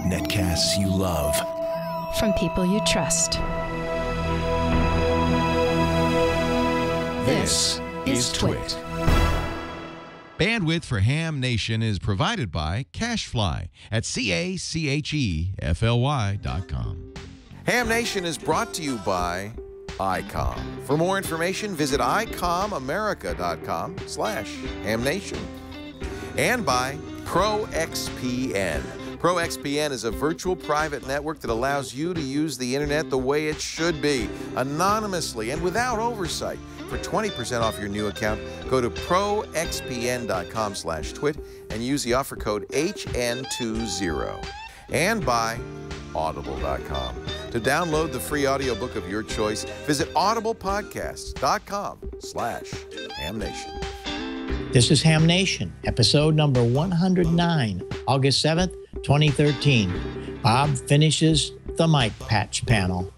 Netcasts you love. From people you trust. This is Twit. Bandwidth for Ham Nation is provided by CacheFly at CacheFly.com. Ham Nation is brought to you by ICOM. For more information, visit icomamerica.com/hamnation. And by ProXPN. ProXPN is a virtual private network that allows you to use the internet the way it should be, anonymously and without oversight. For 20% off your new account, go to proxpn.com/twit and use the offer code HN20. And by Audible.com. To download the free audiobook of your choice, visit audiblepodcasts.com/hamnation. This is Ham Nation, episode number 109, August 7th, 2013. Bob finishes the mic patch panel.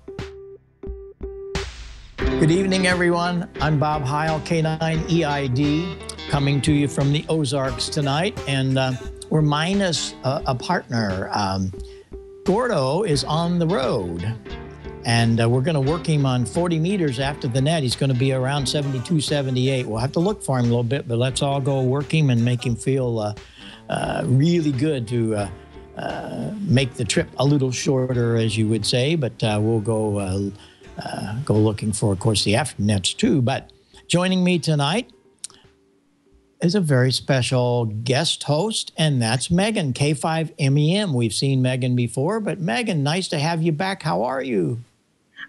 Good evening, everyone. I'm Bob Heil, K9EID, coming to you from the Ozarks tonight, and we're minus a partner. Gordo is on the road, and we're going to work him on 40 meters after the net. He's going to be around 72, 78. We'll have to look for him a little bit, but let's all go work him and make him feel really good to make the trip a little shorter, as you would say. But we'll go looking for, of course, the after nets too. But joining me tonight is a very special guest host, and that's Megan, K5MEM. We've seen Megan before, but Megan, nice to have you back. How are you?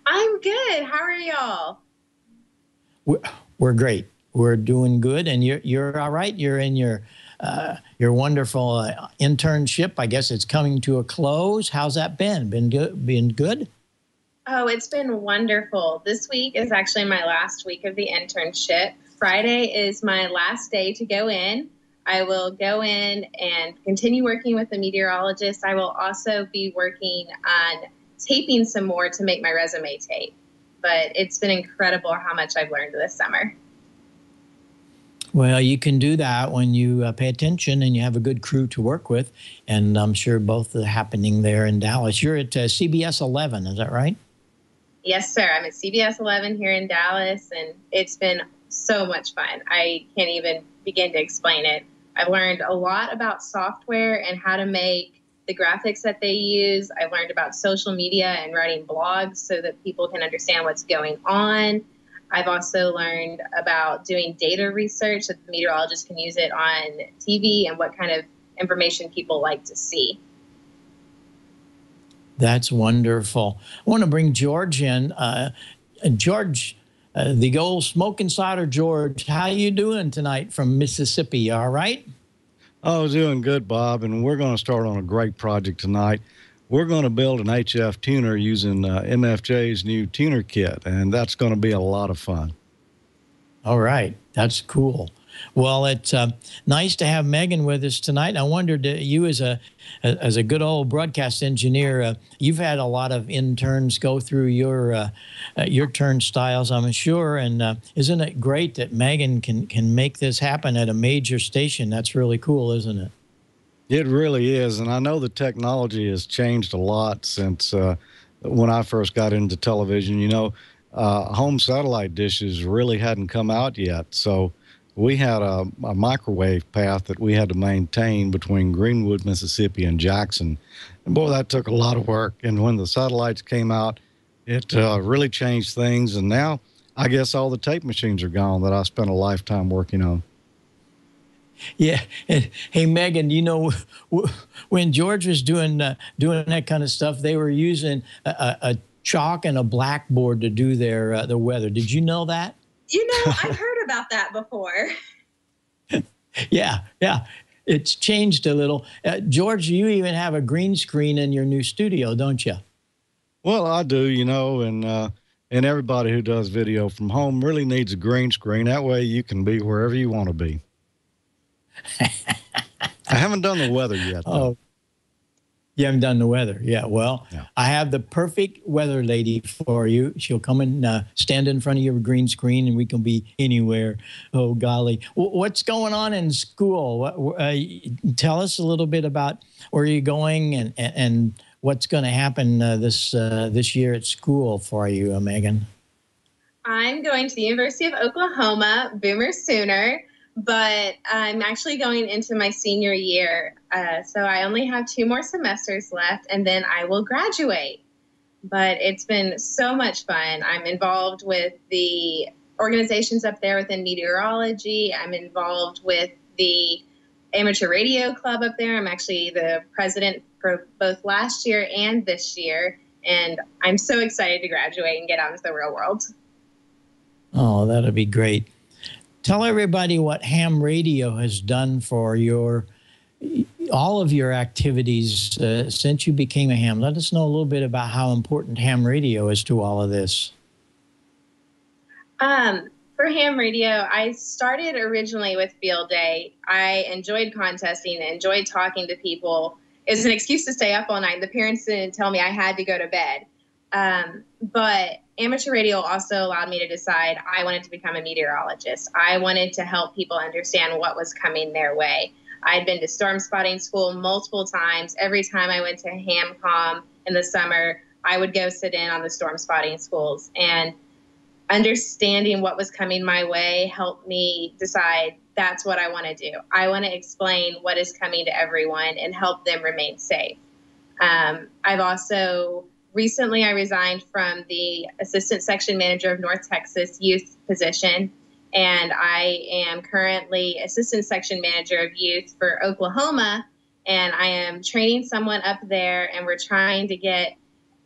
I'm good. How are y'all? We're great. We're doing good, and you're all right. You're in your wonderful internship. I guess it's coming to a close. How's that been? Been good? Oh, it's been wonderful. This week is actually my last week of the internship. Friday is my last day to go in. I will go in and continue working with the meteorologist. I will also be working on taping some more to make my resume tape. But it's been incredible how much I've learned this summer. Well, you can do that when you pay attention and you have a good crew to work with. And I'm sure both are happening there in Dallas. You're at CBS 11, is that right? Yes, sir. I'm at CBS 11 here in Dallas, and it's been so much fun. I can't even begin to explain it. I've learned a lot about software and how to make the graphics that they use. I've learned about social media and writing blogs so that people can understand what's going on. I've also learned about doing data research so that the meteorologists can use it on TV and what kind of information people like to see. That's wonderful. I want to bring George in. George, the old smoking solder George, how you doing tonight from Mississippi? All right? Oh, doing good, Bob, and we're going to start on a great project tonight. We're going to build an HF tuner using MFJ's new tuner kit, and that's going to be a lot of fun. All right. That's cool. Well, it's nice to have Megan with us tonight. I wondered, you as a good old broadcast engineer, you've had a lot of interns go through your turnstiles, I'm sure. And isn't it great that Megan can make this happen at a major station? That's really cool, isn't it? It really is. And I know the technology has changed a lot since when I first got into television. You know, home satellite dishes really hadn't come out yet. So we had a microwave path that we had to maintain between Greenwood, Mississippi, and Jackson. And boy, that took a lot of work. And when the satellites came out, it really changed things. And now I guess all the tape machines are gone that I spent a lifetime working on. Yeah. Hey, Megan, you know, when George was doing that kind of stuff, they were using a chalk and a blackboard to do their weather. Did you know that? You know, I've heard about that before. Yeah. It's changed a little. George, you even have a green screen in your new studio, don't you? Well, I do, you know, and everybody who does video from home really needs a green screen. That way you can be wherever you want to be. I haven't done the weather yet, though. You haven't done the weather. Yeah. Well, Yeah. I have the perfect weather lady for you. She'll come and stand in front of your green screen, and we can be anywhere. Oh, golly. What's going on in school? Tell us a little bit about where you're going and what's going to happen this year at school for you, Megan. I'm going to the University of Oklahoma, Boomer Sooner, but I'm actually going into my senior year. So I only have 2 more semesters left, and then I will graduate. But it's been so much fun. I'm involved with the organizations up there within meteorology. I'm involved with the amateur radio club up there. I'm actually the president for both last year and this year. And I'm so excited to graduate and get out into the real world. Oh, that'll be great. Tell everybody what ham radio has done for all of your activities since you became a ham. Let us know a little bit about how important ham radio is to all of this. For ham radio, I started originally with field day. I enjoyed contesting, enjoyed talking to people. It was an excuse to stay up all night. The parents didn't tell me I had to go to bed. But amateur radio also allowed me to decide I wanted to become a meteorologist. I wanted to help people understand what was coming their way. I'd been to storm spotting school multiple times. Every time I went to HamCom in the summer, I would go sit in on the storm spotting schools. And understanding what was coming my way helped me decide that's what I want to do. I want to explain what is coming to everyone and help them remain safe. I've also recently, I resigned from the assistant section manager of North Texas youth position, and I am currently assistant section manager of youth for Oklahoma, and I am training someone up there, and we're trying to get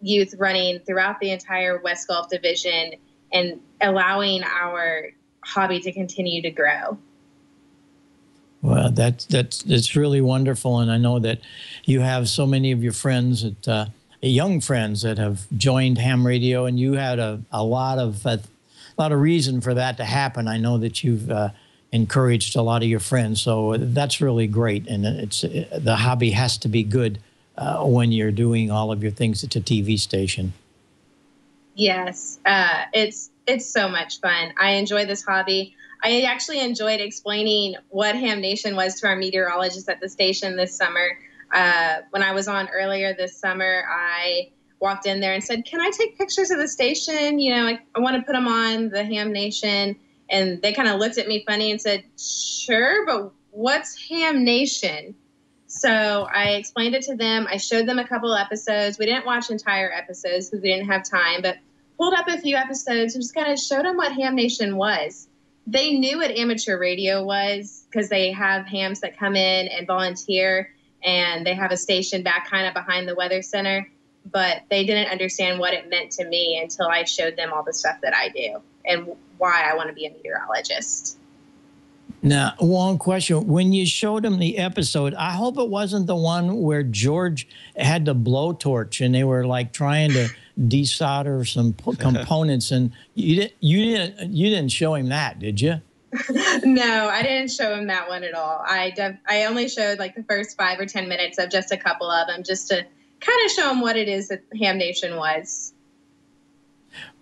youth running throughout the entire West Gulf Division and allowing our hobby to continue to grow. Well, that's really wonderful, and I know that you have so many of your friends that young friends that have joined ham radio, and you had a lot of reason for that to happen. I know that you've encouraged a lot of your friends, so that's really great. And the hobby has to be good when you're doing all of your things at a TV station. Yes, it's so much fun. I enjoy this hobby. I actually enjoyed explaining what Ham Nation was to our meteorologists at the station this summer. When I was on earlier this summer, I walked in there and said, "Can I take pictures of the station? You know, I want to put them on the Ham Nation." And they kind of looked at me funny and said, "Sure, but what's Ham Nation?" So I explained it to them. I showed them a couple episodes. We didn't watch entire episodes because we didn't have time, but pulled up a few episodes and just kind of showed them what Ham Nation was. They knew what amateur radio was because they have hams that come in and volunteer, and they have a station back kind of behind the Weather Center, but they didn't understand what it meant to me until I showed them all the stuff that I do and why I want to be a meteorologist. Now, one question. When you showed them the episode, I hope it wasn't the one where George had the blowtorch and they were like trying to desolder some components, and you didn't show him that, did you? No, I didn't show him that one at all. I only showed like the first 5 or 10 minutes of just a couple of them, just to kind of show him what it is that Ham Nation was.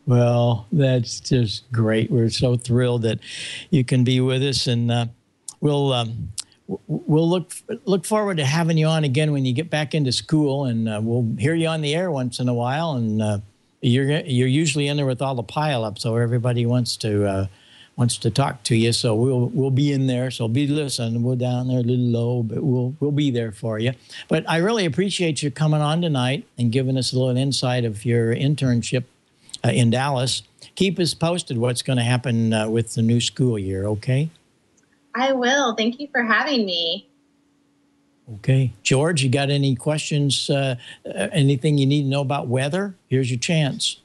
Well, that's just great. We're so thrilled that you can be with us, and we'll look forward to having you on again when you get back into school, and we'll hear you on the air once in a while. And you're usually in there with all the pileups, so everybody wants to talk to you. So we'll be in there. So be listening. We're down there a little low, but we'll be there for you. But I really appreciate you coming on tonight and giving us a little insight of your internship in Dallas. Keep us posted what's going to happen with the new school year, okay? I will. Thank you for having me. Okay. George, you got any questions, anything you need to know about weather? Here's your chance.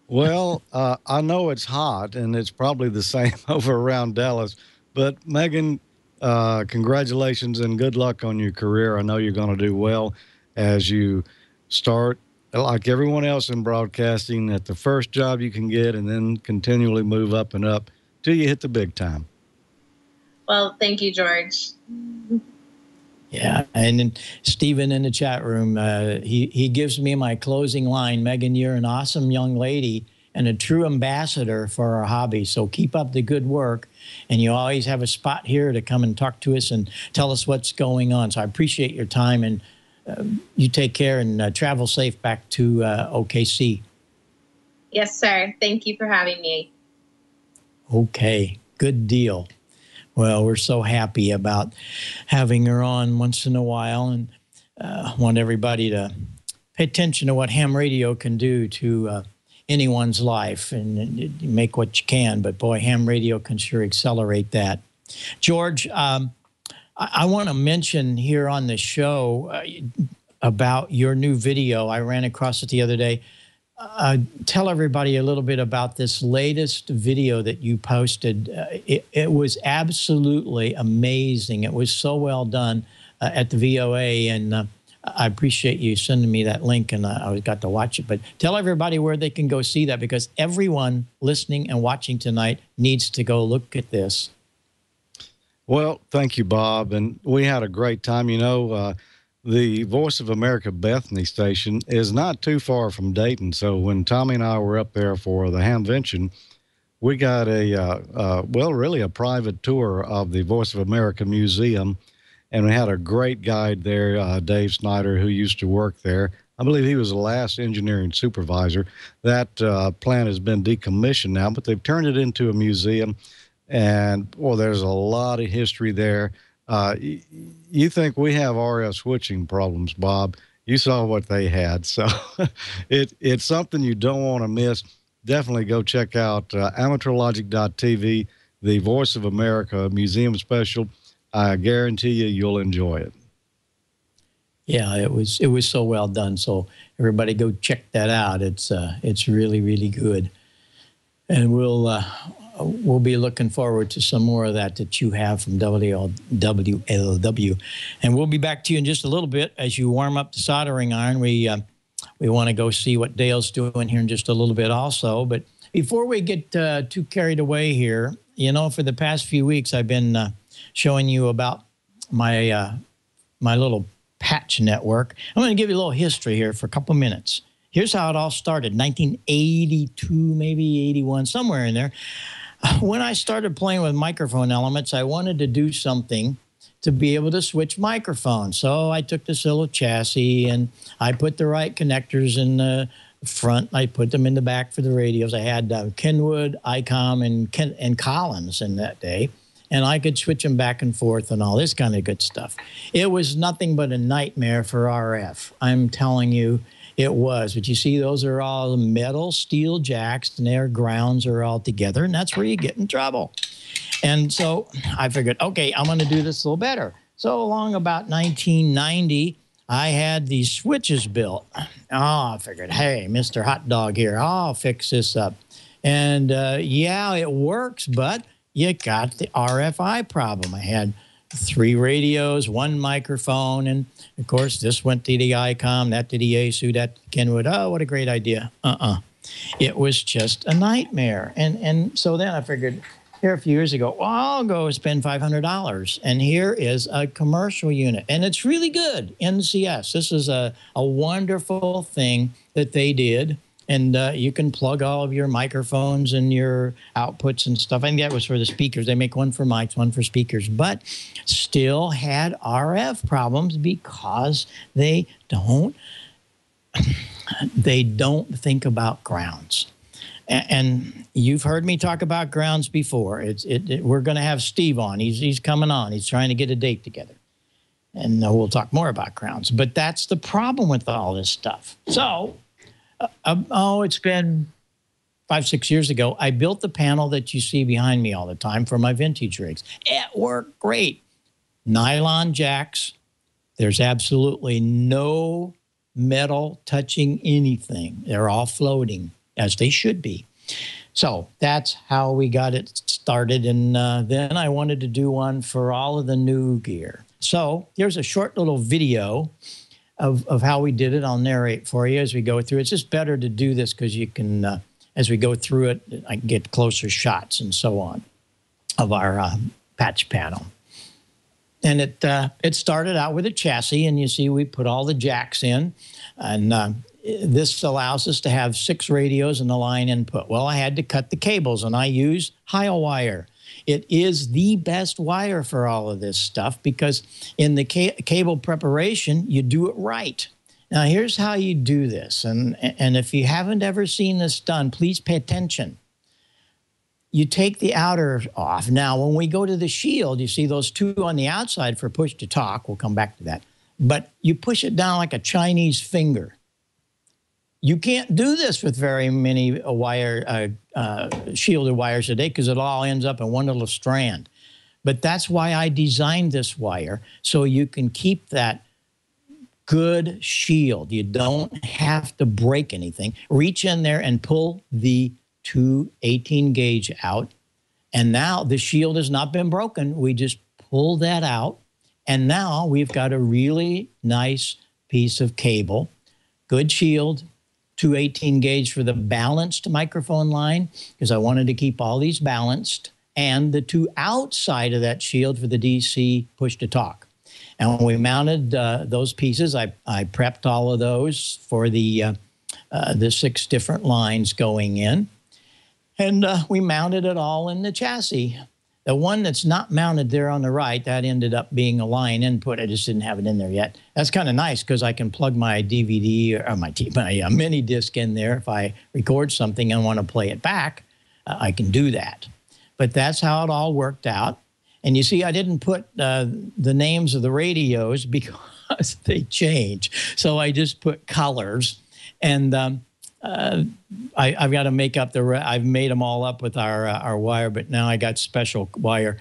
Well, I know it's hot, and it's probably the same over around Dallas. But, Megan, congratulations and good luck on your career. I know you're going to do well as you start, like everyone else in broadcasting, at the first job you can get, and then continually move up and up till you hit the big time. Well, thank you, George. Yeah, And then Stephen in the chat room, he gives me my closing line. Megan, you're an awesome young lady and a true ambassador for our hobby. So keep up the good work. And you always have a spot here to come and talk to us and tell us what's going on. So I appreciate your time, and you take care and travel safe back to OKC. Yes, sir. Thank you for having me. Okay, good deal. Well, we're so happy about having her on once in a while, and want everybody to pay attention to what ham radio can do to anyone's life, and you make what you can. But boy, ham radio can sure accelerate that. George, I want to mention here on the show about your new video. I ran across it the other day. Tell everybody a little bit about this latest video that you posted. It was absolutely amazing. It was so well done at the VOA, and I appreciate you sending me that link, and I got to watch it. But tell everybody where they can go see that, because everyone listening and watching tonight needs to go look at this. Well, thank you, Bob. And we had a great time. You know, the Voice of America Bethany station is not too far from Dayton. So when Tommy and I were up there for the Hamvention, we got well, really a private tour of the Voice of America Museum. And we had a great guide there, Dave Snyder, who used to work there. I believe he was the last engineering supervisor. That plant has been decommissioned now, but they've turned it into a museum. And, well, there's a lot of history there. You think we have RF switching problems, Bob. You saw what they had. So it's something you don't want to miss. Definitely go check out amateurlogic.tv, the Voice of America Museum Special. I guarantee you'll enjoy it. Yeah, it was so well done. So everybody go check that out. It's really, really good. And we'll be looking forward to some more of that you have from WLW. And we'll be back to you in just a little bit as you warm up the soldering iron. We want to go see what Dale's doing here in just a little bit also. But before we get too carried away here, you know, for the past few weeks, I've been showing you about my my little patch network. I'm going to give you a little history here for a couple of minutes. Here's how it all started, 1982, maybe 81, somewhere in there. When I started playing with microphone elements, I wanted to do something to be able to switch microphones. So I took this little chassis and I put the right connectors in the front. I put them in the back for the radios. I had Kenwood, ICOM, and Collins in that day. And I could switch them back and forth and all this kind of good stuff. It was nothing but a nightmare for RF. I'm telling you, it was. But you see, those are all metal steel jacks, and their grounds are all together, and that's where you get in trouble. And so I figured, okay, I'm going to do this a little better. So along about 1990, I had these switches built. Oh, I figured, hey, Mr. Hot Dog here, I'll fix this up. And yeah, it works, but you got the RFI problem. I had 3 radios, 1 microphone, and of course this went to the ICOM, that to the Yaesu, that to Kenwood. Oh, what a great idea. It was just a nightmare. And so then I figured, here a few years ago, well, I'll go spend $500. And here is a commercial unit. And it's really good, NCS. This is a wonderful thing that they did. And you can plug all of your microphones and your outputs and stuff. I think that was for the speakers. They make one for mics, one for speakers, but still had RF problems because they don't think about grounds. And you've heard me talk about grounds before. We're going to have Steve on. He's coming on. He's trying to get a date together. And we'll talk more about grounds. But that's the problem with all this stuff. So... it's been 5-6 years ago. I built the panel that you see behind me all the time for my vintage rigs. It worked great. Nylon jacks. There's absolutely no metal touching anything. They're all floating, as they should be. So that's how we got it started. And then I wanted to do one for all of the new gear. So here's a short little video of how we did it. I'll narrate for you as we go through. It's just better to do this because you can, as we go through it, I can get closer shots and so on of our patch panel. And it started out with a chassis, and you see we put all the jacks in, and this allows us to have 6 radios in the line input. Well, I had to cut the cables, and I use Heil wire. It is the best wire for all of this stuff because in the cable preparation, you do it right. Now, here's how you do this, and if you haven't ever seen this done, please pay attention. You take the outer off. Now, when we go to the shield, you see those 2 on the outside for push to talk. We'll come back to that. But you push it down like a Chinese finger. You can't do this with very many shielded wires today because it all ends up in one little strand. But that's why I designed this wire, so you can keep that good shield. You don't have to break anything. Reach in there and pull the 2 18 gauge out, and now the shield has not been broken. We just pull that out, and now we've got a really nice piece of cable, good shield, 2 18 gauge for the balanced microphone line because I wanted to keep all these balanced, and the 2 outside of that shield for the DC push to talk. And when we mounted those pieces, I prepped all of those for the 6 different lines going in. And we mounted it all in the chassis. The one that's not mounted there on the right, that ended up being a line input. I just didn't have it in there yet. That's kind of nice because I can plug my DVD or my mini disc in there. If I record something and want to play it back, I can do that. But that's how it all worked out. And you see, I didn't put the names of the radios because they change. So I just put colors. And I've got to make up I've made them all up with our wire, but now I got special wire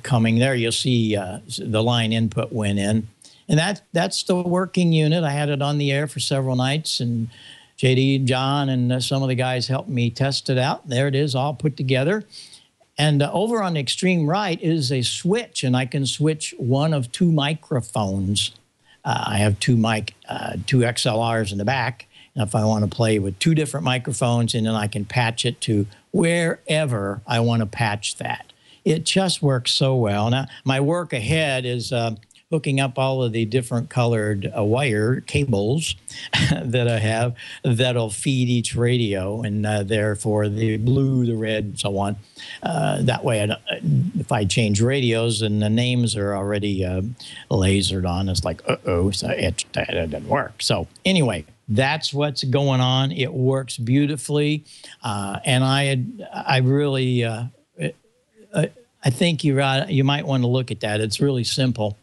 coming there. You'll see the line input went in, and that's the working unit. I had it on the air for several nights, and JD, John, and some of the guys helped me test it out. There it is, all put together. And over on the extreme right is a switch, and I can switch one of 2 microphones. I have 2 XLRs in the back. If I want to play with 2 different microphones, and then I can patch it to wherever I want to patch that. It just works so well. Now, my work ahead is hooking up all of the different colored wire cables that I have that'll feed each radio, and therefore the blue, the red, and so on. That way, if I change radios and the names are already lasered on, it's like, uh-oh, so it didn't work. So anyway, that's what's going on. It works beautifully, and I really I think you might want to look at that. It's really simple.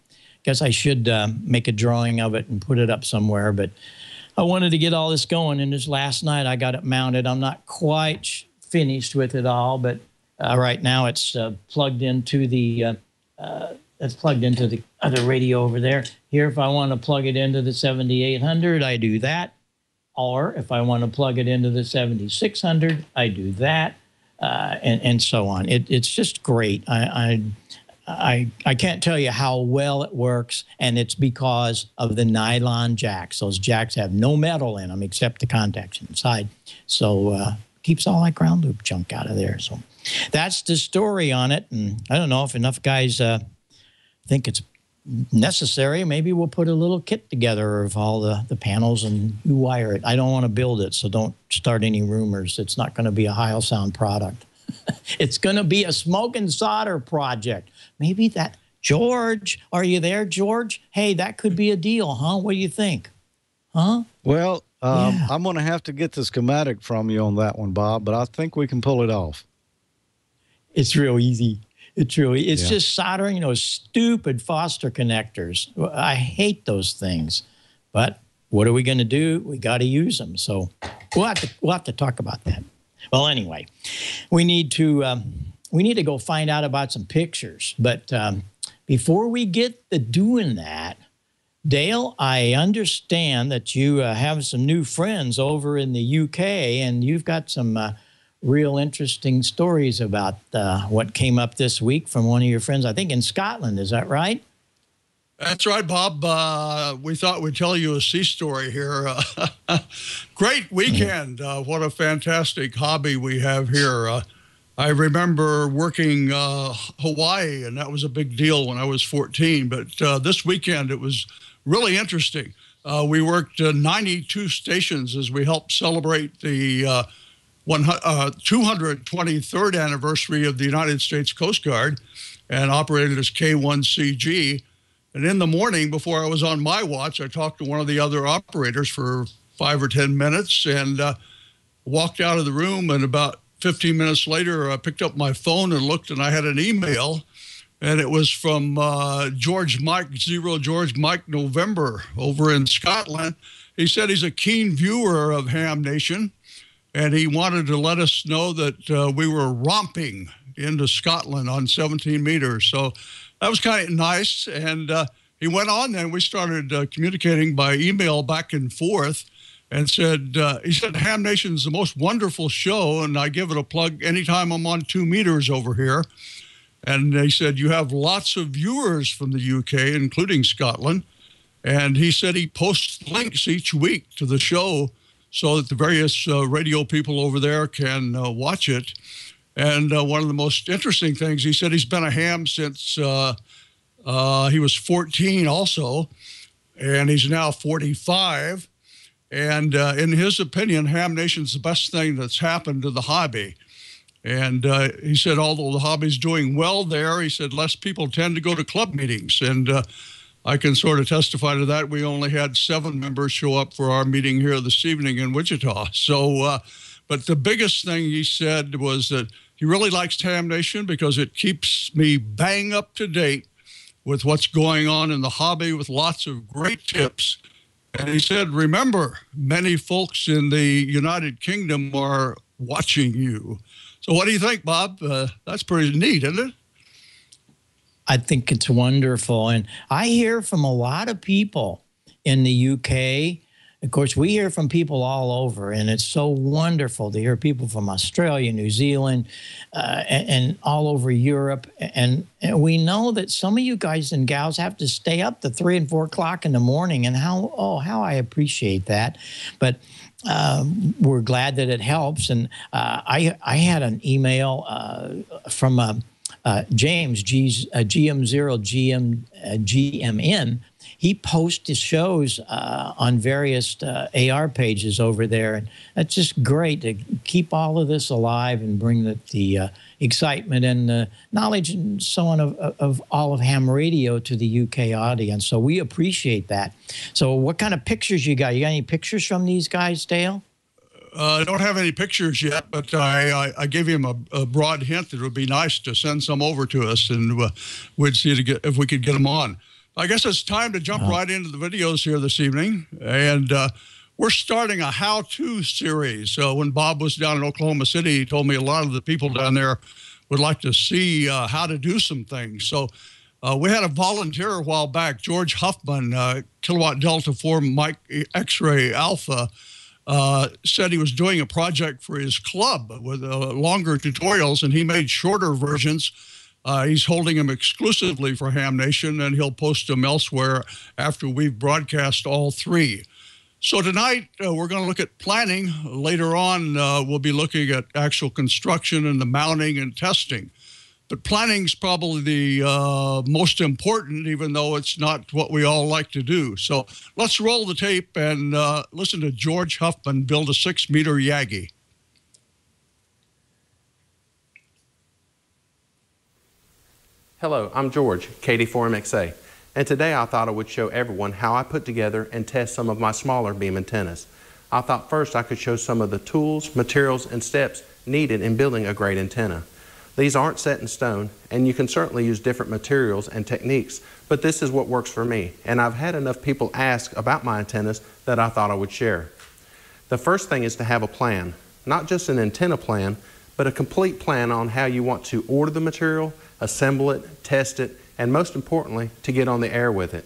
Guess I should make a drawing of it and put it up somewhere, but I wanted to get all this going, and this last night I got it mounted. I'm not quite finished with it all, but right now it's plugged into the other radio over there. Here, if I want to plug it into the 7800, I do that. Or if I want to plug it into the 7600, I do that, and so on. It's just great. I can't tell you how well it works, and it's because of the nylon jacks. Those jacks have no metal in them except the contacts inside. So keeps all that ground loop junk out of there. So that's the story on it. And I don't know if enough guys think it's necessary. Maybe we'll put a little kit together of all the panels and you wire it. I don't want to build it, so don't start any rumors. It's not going to be a Heil Sound product. It's going to be a smoke and solder project. Maybe that, George, are you there, George? Hey, that could be a deal, huh? What do you think? Huh? Well, Yeah. I'm going to have to get the schematic from you on that one, Bob, but I think we can pull it off. It's real easy. It's just soldering those stupid Foster connectors. I hate those things, but what are we going to do? We got to use them. So we'll have to talk about that. Well, anyway, we need to go find out about some pictures. But before we get to doing that, Dale, I understand that you have some new friends over in the UK, and you've got some real interesting stories about what came up this week from one of your friends, I think in Scotland. Is that right? That's right, Bob. We thought we'd tell you a sea story here. Great weekend. What a fantastic hobby we have here. I remember working Hawaii, and that was a big deal when I was 14. But this weekend, it was really interesting. We worked 92 stations as we helped celebrate the 223rd anniversary of the United States Coast Guard, and operated as K1CG. And in the morning, before I was on my watch, I talked to one of the other operators for 5 or 10 minutes and walked out of the room. And about 15 minutes later, I picked up my phone and looked, and I had an email, and it was from George Mike, 0 George Mike November over in Scotland. He said he's a keen viewer of Ham Nation, and he wanted to let us know that we were romping into Scotland on 17 meters. So that was kind of nice. And he went on then. We started communicating by email back and forth, and said, he said, Ham Nation's the most wonderful show, and I give it a plug anytime I'm on 2 meters over here. And he said, you have lots of viewers from the UK, including Scotland. And he said he posts links each week to the show so that the various radio people over there can watch it. And one of the most interesting things, he said he's been a ham since he was 14 also, and he's now 45. And in his opinion, Ham Nation's the best thing that's happened to the hobby. And he said, although the hobby's doing well there, he said less people tend to go to club meetings. And I can sort of testify to that. We only had 7 members show up for our meeting here this evening in Wichita. So, but the biggest thing he said was that he really likes Ham Nation because it keeps me bang up to date with what's going on in the hobby, with lots of great tips. And he said, remember, many folks in the United Kingdom are watching you. So what do you think, Bob? That's pretty neat, isn't it? I think it's wonderful. And I hear from a lot of people in the UK. Of course, we hear from people all over, and it's so wonderful to hear people from Australia, New Zealand, and all over Europe. And we know that some of you guys and gals have to stay up to 3 and 4 o'clock in the morning, and how I appreciate that. But we're glad that it helps. And I had an email from James, GM0GMN. He posts his shows on various AR pages over there. And it's just great to keep all of this alive and bring the excitement and the knowledge and so on of all of ham radio to the UK audience. So we appreciate that. So what kind of pictures you got? You got any pictures from these guys, Dale? I don't have any pictures yet, but I gave him a broad hint that it would be nice to send some over to us, and we'd see if we could get them on. I guess it's time to jump right into the videos here this evening. And we're starting a how-to series. When Bob was down in Oklahoma City, he told me a lot of the people down there would like to see how to do some things. So we had a volunteer a while back, George Huffman, Kilowatt Delta 4 Mike X-Ray Alpha, said he was doing a project for his club with longer tutorials, and he made shorter versions. He's holding them exclusively for Ham Nation, and he'll post them elsewhere after we've broadcast all 3. So tonight, we're going to look at planning. Later on, we'll be looking at actual construction and the mounting and testing. But planning's probably the most important, even though it's not what we all like to do. So let's roll the tape and listen to George Huffman build a 6-meter Yagi. Hello, I'm George, KD4MXA, and today I thought I would show everyone how I put together and test some of my smaller beam antennas. I thought first I could show some of the tools, materials, and steps needed in building a great antenna. These aren't set in stone, and you can certainly use different materials and techniques, but this is what works for me, and I've had enough people ask about my antennas that I thought I would share. The first thing is to have a plan, not just an antenna plan, but a complete plan on how you want to order the material, assemble it, test it, and most importantly, to get on the air with it.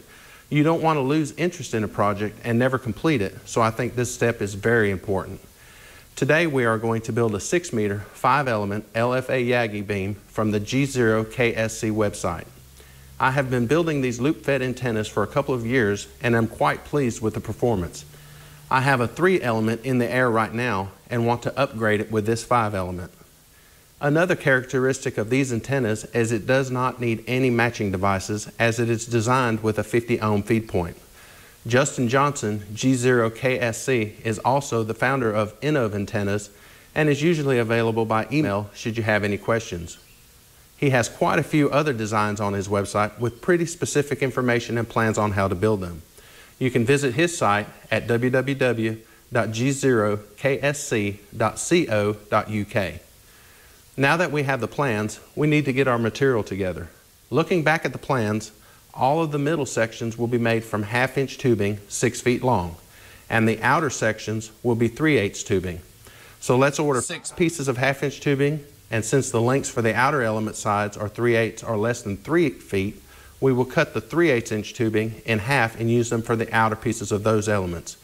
You don't want to lose interest in a project and never complete it, so I think this step is very important. Today we are going to build a 6-meter, 5-element LFA Yagi beam from the G0KSC website. I have been building these loop-fed antennas for a couple of years, and I'm quite pleased with the performance. I have a 3-element in the air right now and want to upgrade it with this 5-element. Another characteristic of these antennas is it does not need any matching devices, as it is designed with a 50 ohm feed point. Justin Johnson, G0KSC, is also the founder of Innov Antennas and is usually available by email should you have any questions. He has quite a few other designs on his website with pretty specific information and plans on how to build them. You can visit his site at www.g0ksc.co.uk. Now that we have the plans, we need to get our material together. Looking back at the plans, all of the middle sections will be made from 1/2-inch tubing 6 feet long, and the outer sections will be 3/8 tubing. So let's order 6 pieces of 1/2-inch tubing, and since the lengths for the outer element sides are 3/8 or less than 3 feet, we will cut the 3/8-inch tubing in half and use them for the outer pieces of those elements.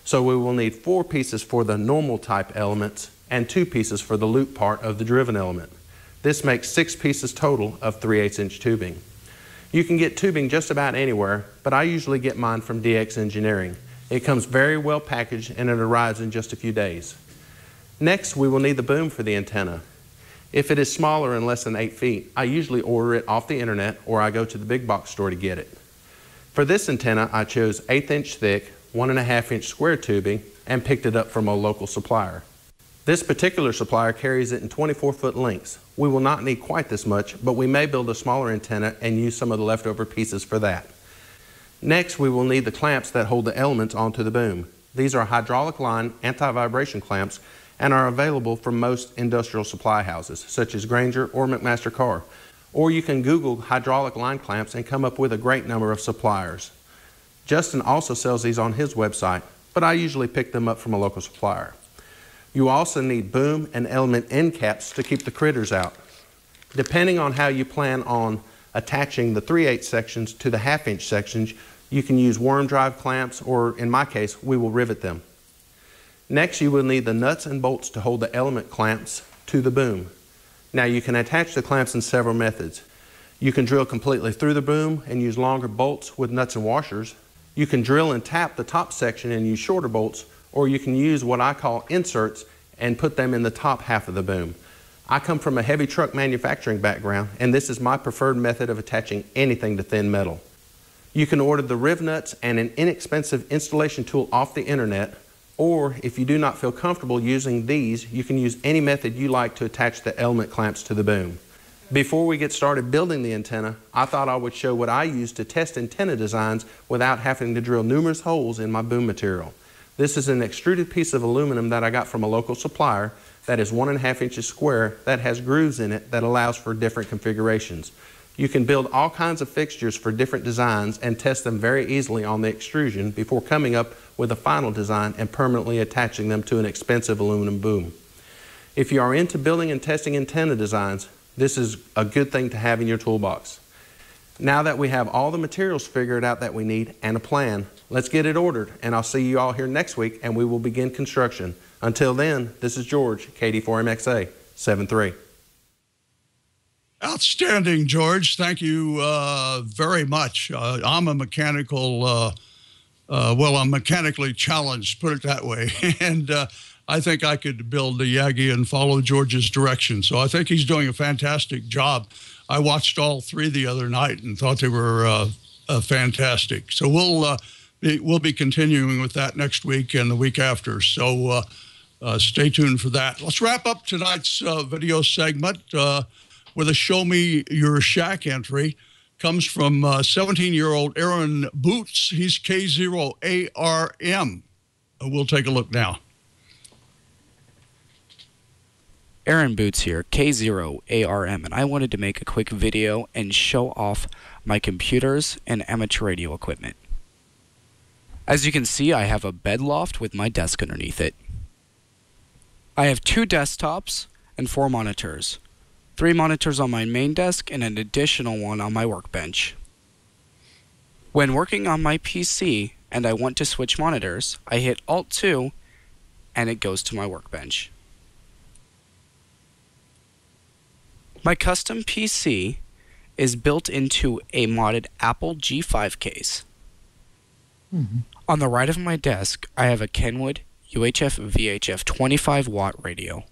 So we will need 4 pieces for the normal type elements and 2 pieces for the loop part of the driven element. This makes 6 pieces total of 3/8-inch tubing. You can get tubing just about anywhere, but I usually get mine from DX Engineering. It comes very well packaged and it arrives in just a few days. Next, we will need the boom for the antenna. If it is smaller and less than 8 feet, I usually order it off the internet or I go to the big box store to get it. For this antenna, I chose 1/8-inch thick, 1.5-inch square tubing and picked it up from a local supplier. This particular supplier carries it in 24-foot lengths. We will not need quite this much, but we may build a smaller antenna and use some of the leftover pieces for that. Next, we will need the clamps that hold the elements onto the boom. These are hydraulic line anti-vibration clamps and are available from most industrial supply houses, such as Grainger or McMaster Carr. Or you can Google hydraulic line clamps and come up with a great number of suppliers. Justin also sells these on his website, but I usually pick them up from a local supplier. You also need boom and element end caps to keep the critters out. Depending on how you plan on attaching the 3/8 sections to the 1/2-inch sections, you can use worm drive clamps, or in my case, we will rivet them. Next, you will need the nuts and bolts to hold the element clamps to the boom. Now, you can attach the clamps in several methods. You can drill completely through the boom and use longer bolts with nuts and washers. You can drill and tap the top section and use shorter bolts, or you can use what I call inserts and put them in the top half of the boom. I come from a heavy truck manufacturing background, and this is my preferred method of attaching anything to thin metal. You can order the riv nuts and an inexpensive installation tool off the internet, or if you do not feel comfortable using these, you can use any method you like to attach the element clamps to the boom. Before we get started building the antenna, I thought I would show what I use to test antenna designs without having to drill numerous holes in my boom material. This is an extruded piece of aluminum that I got from a local supplier that is 1.5 inches square that has grooves in it that allows for different configurations. You can build all kinds of fixtures for different designs and test them very easily on the extrusion before coming up with a final design and permanently attaching them to an expensive aluminum boom. If you are into building and testing antenna designs, this is a good thing to have in your toolbox. Now that we have all the materials figured out that we need and a plan, let's get it ordered, and I'll see you all here next week and we will begin construction. Until then, this is George, KD4MXA 73. Outstanding, George. Thank you very much. I'm a mechanical, I'm mechanically challenged, put it that way. And I think I could build the Yagi and follow George's direction. So I think he's doing a fantastic job. I watched all 3 the other night and thought they were fantastic. So we'll be continuing with that next week and the week after. So stay tuned for that. Let's wrap up tonight's video segment with a Show Me Your Shack entry. Comes from 17-year-old Aaron Boots. He's K0ARM. We'll take a look now. Aaron Boots here, K0ARM, and I wanted to make a quick video and show off my computers and amateur radio equipment. As you can see, I have a bed loft with my desk underneath it. I have 2 desktops and 4 monitors. 3 monitors on my main desk and an additional one on my workbench. When working on my PC and I want to switch monitors, I hit Alt-2 and it goes to my workbench. My custom PC is built into a modded Apple G5 case. On the right of my desk, I have a Kenwood UHF VHF 25-watt radio.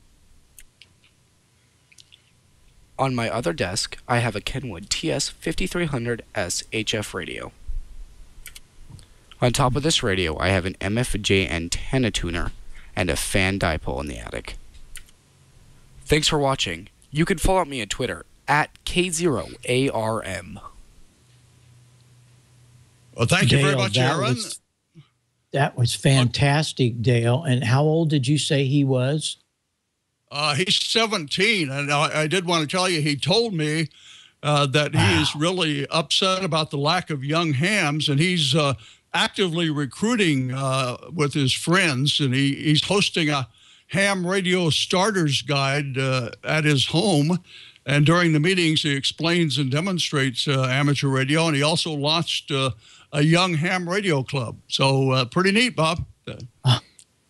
On my other desk, I have a Kenwood TS5300S HF radio. On top of this radio, I have an MFJ antenna tuner and a fan dipole in the attic. Thanks for watching. You can follow me on Twitter at K0ARM. Well, thank you very Dale, much, that Aaron. That was fantastic, Dale. And how old did you say he was? He's 17, and I did want to tell you, he told me that he is really upset about the lack of young hams, and he's actively recruiting with his friends, and he's hosting a ham radio starters guide at his home. And during the meetings, he explains and demonstrates amateur radio, and he also launched a young ham radio club. So pretty neat, Bob.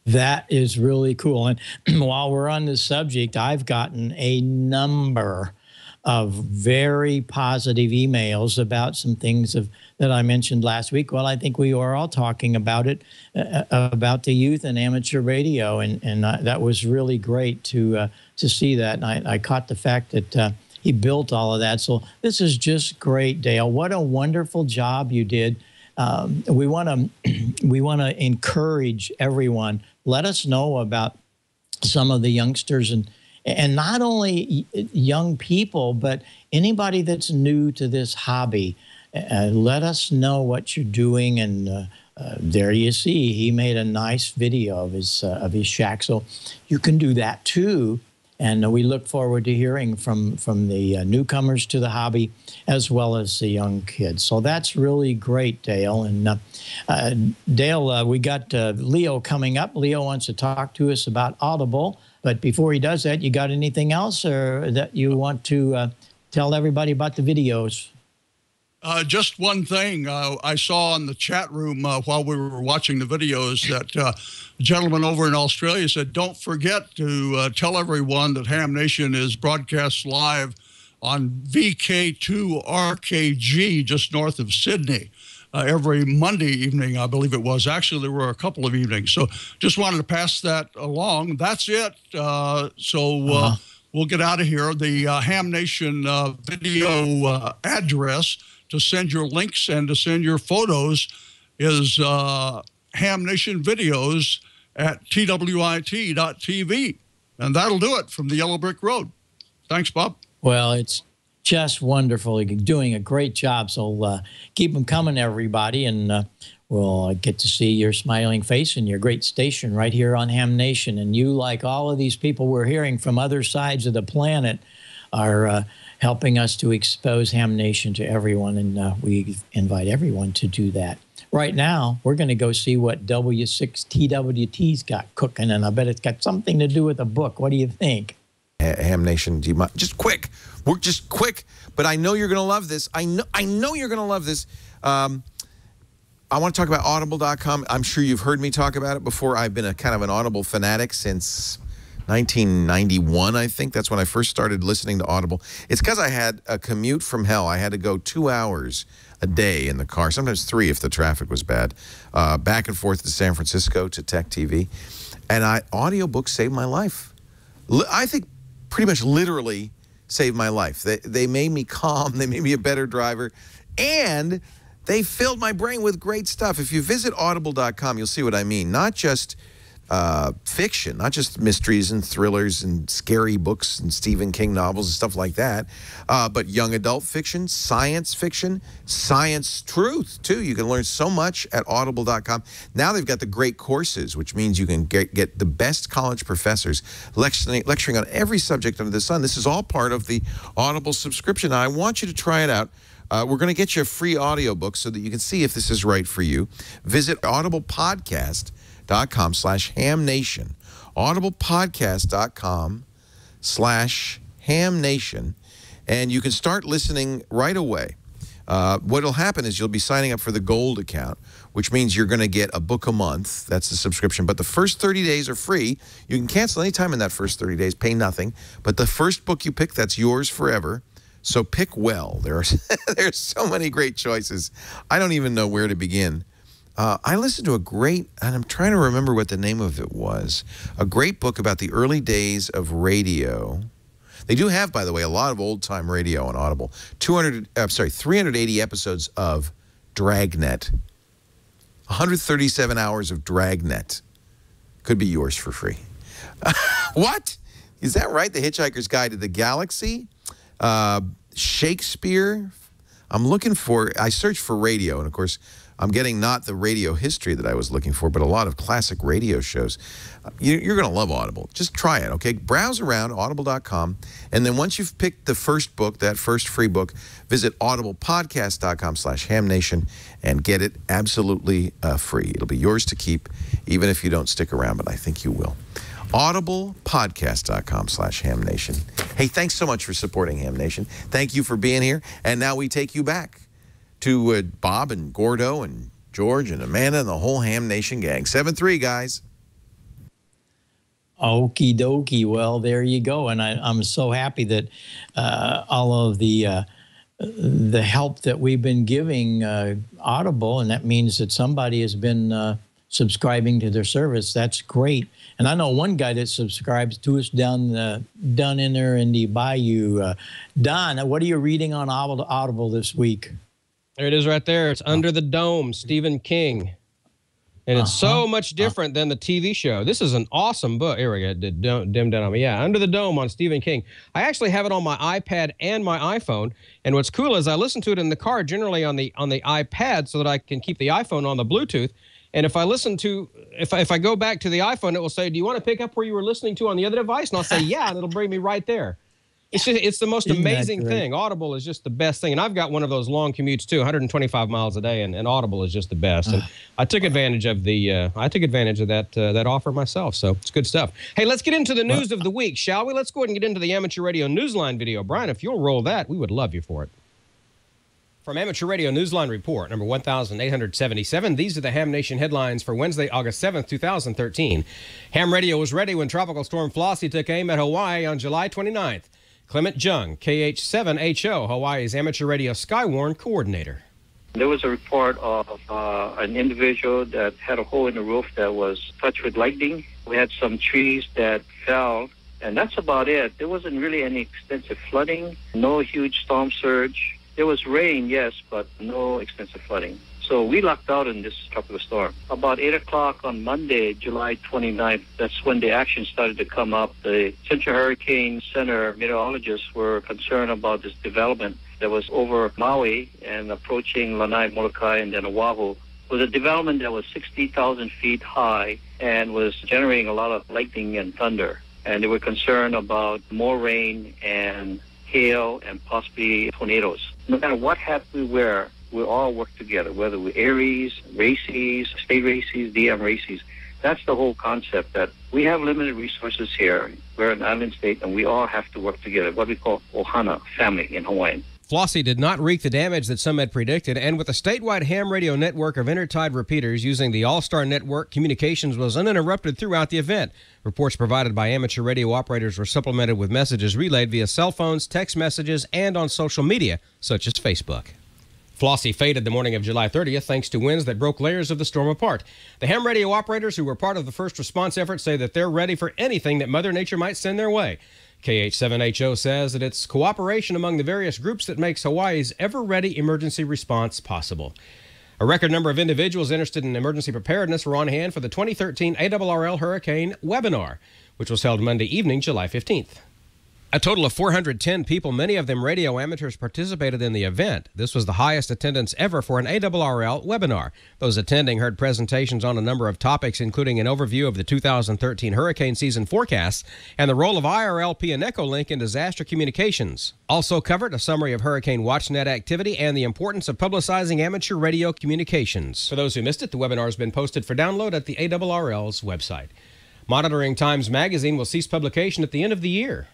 That is really cool. And while we're on this subject, I've gotten a number of very positive emails about some things that I mentioned last week. Well, I think we were all talking about it, about the youth and amateur radio, and that was really great to see that. And I caught the fact that he built all of that. So this is just great, Dale. What a wonderful job you did. We want to encourage everyone. Let us know about some of the youngsters and not only young people, but anybody that's new to this hobby. Let us know what you're doing. And there you see, he made a nice video of his shack. So you can do that too. And we look forward to hearing from the newcomers to the hobby as well as the young kids. So that's really great, Dale. And Dale, we got Leo coming up. Leo wants to talk to us about Audible. But before he does that, you got anything else or that you want to tell everybody about the videos? Just one thing I saw in the chat room while we were watching the videos that a gentleman over in Australia said, don't forget to tell everyone that Ham Nation is broadcast live on VK2RKG just north of Sydney every Monday evening, I believe it was. Actually, there were a couple of evenings. So just wanted to pass that along. That's it. We'll get out of here. The Ham Nation video address to send your links and to send your photos is Ham Nation Videos at twit.tv. And that'll do it from the Yellow Brick Road. Thanks, Bob. Well, it's just wonderful. You're doing a great job. So keep them coming, everybody. And we'll get to see your smiling face and your great station right here on Ham Nation. And you, like all of these people we're hearing from other sides of the planet, are helping us to expose Ham Nation to everyone, and we invite everyone to do that. Right now, we're going to go see what W6TWT's got cooking, and I bet it's got something to do with a book. What do you think? Ham Nation, do you mind? Just quick. We're just quick, but I know you're going to love this. I know you're going to love this. I want to talk about Audible.com. I'm sure you've heard me talk about it before. I've been a kind of an Audible fanatic since 1991, I think. That's when I first started listening to Audible. It's because I had a commute from hell. I had to go 2 hours a day in the car, sometimes 3 if the traffic was bad, back and forth to San Francisco to Tech TV. And audiobooks saved my life. I think pretty much literally saved my life. They made me calm. They made me a better driver. And they filled my brain with great stuff. If you visit audible.com, you'll see what I mean. Not just fiction, not just mysteries and thrillers and scary books and Stephen King novels and stuff like that, but young adult fiction, science truth, too. You can learn so much at audible.com. Now they've got the great courses, which means you can get the best college professors lecturing on every subject under the sun. This is all part of the Audible subscription. Now, I want you to try it out. We're going to get you a free audiobook so that you can see if this is right for you. Visit audiblepodcast.com/hamnation. audiblepodcast.com/hamnation. And you can start listening right away. What will happen is you'll be signing up for the Gold account, which means you're going to get a book a month. That's the subscription. But the first 30 days are free. You can cancel any time in that first 30 days, pay nothing. But the first book you pick, that's yours forever. So pick well. There's so many great choices. I don't even know where to begin. I listened to a great, and I'm trying to remember what the name of it was, a great book about the early days of radio. They do have, by the way, a lot of old-time radio on Audible. 380 episodes of Dragnet. 137 hours of Dragnet. Could be yours for free. What? Is that right? The Hitchhiker's Guide to the Galaxy? Shakespeare? I searched for radio, and of course, I'm getting not the radio history that I was looking for, but a lot of classic radio shows. You're going to love Audible. Just try it, okay? Browse around, audible.com, and then once you've picked the first book, that first free book, visit audiblepodcast.com/hamnation and get it absolutely free. It'll be yours to keep, even if you don't stick around, but I think you will. audiblepodcast.com/hamnation. Hey, thanks so much for supporting Ham Nation. Thank you for being here. And now we take you back to Bob and Gordo and George and Amanda and the whole Ham Nation gang. 7-3, guys. Okie dokie. Well, there you go. And I'm so happy that all of the help that we've been giving Audible, and that means that somebody has been subscribing to their service. That's great. And I know one guy that subscribes to us down in there in the bayou. Don, what are you reading on Audible this week? There it is right there. It's Under the Dome, Stephen King. And it's so much different than the TV show. This is an awesome book. Here we go. Don't dim down on me. Yeah, Under the Dome on Stephen King. I actually have it on my iPad and my iPhone. And what's cool is I listen to it in the car, generally on the iPad, so that I can keep the iPhone on the Bluetooth. And if I if I go back to the iPhone, it will say, do you want to pick up where you were listening to on the other device? And I'll say, yeah, and it'll bring me right there. It's the most amazing thing. Audible is just the best thing. And I've got one of those long commutes too, 125 miles a day, and Audible is just the best. And I took advantage of that offer myself. So it's good stuff. Hey, let's get into the news of the week, shall we? Let's go ahead and get into the Amateur Radio Newsline video. Brian, if you'll roll that, we would love you for it. From Amateur Radio Newsline Report, number 1,877, these are the Ham Nation headlines for Wednesday, August 7th, 2013. Ham Radio was ready when Tropical Storm Flossie took aim at Hawaii on July 29th. Clement Jung, KH7HO, Hawaii's Amateur Radio Skywarn Coordinator. There was a report of an individual that had a hole in the roof that was touched with lightning. We had some trees that fell, and that's about it. There wasn't really any extensive flooding, no huge storm surge. There was rain, yes, but no extensive flooding. So we lucked out in this tropical storm. About 8 o'clock on Monday, July 29th, that's when the action started to come up. The Central Hurricane Center meteorologists were concerned about this development that was over Maui and approaching Lanai, Molokai, and then Oahu. It was a development that was 60,000 feet high and was generating a lot of lightning and thunder. And they were concerned about more rain and hail and possibly tornadoes. No matter what hat we wear, we all work together, whether we're Aries, Races, State Races, DM Races. That's the whole concept, that we have limited resources here. We're an island state, and we all have to work together, what we call ohana, family in Hawaiian. Flossie did not wreak the damage that some had predicted, and with a statewide ham radio network of intertied repeaters using the All-Star Network, communications was uninterrupted throughout the event. Reports provided by amateur radio operators were supplemented with messages relayed via cell phones, text messages, and on social media, such as Facebook. Flossie faded the morning of July 30th thanks to winds that broke layers of the storm apart. The ham radio operators who were part of the first response effort say that they're ready for anything that Mother Nature might send their way. KH7HO says that it's cooperation among the various groups that makes Hawaii's ever-ready emergency response possible. A record number of individuals interested in emergency preparedness were on hand for the 2013 ARRL Hurricane webinar, which was held Monday evening, July 15th. A total of 410 people, many of them radio amateurs, participated in the event. This was the highest attendance ever for an ARRL webinar. Those attending heard presentations on a number of topics, including an overview of the 2013 hurricane season forecasts and the role of IRLP and Echolink in disaster communications. Also covered a summary of Hurricane WatchNet activity and the importance of publicizing amateur radio communications. For those who missed it, the webinar has been posted for download at the ARRL's website. Monitoring Times Magazine will cease publication at the end of the year.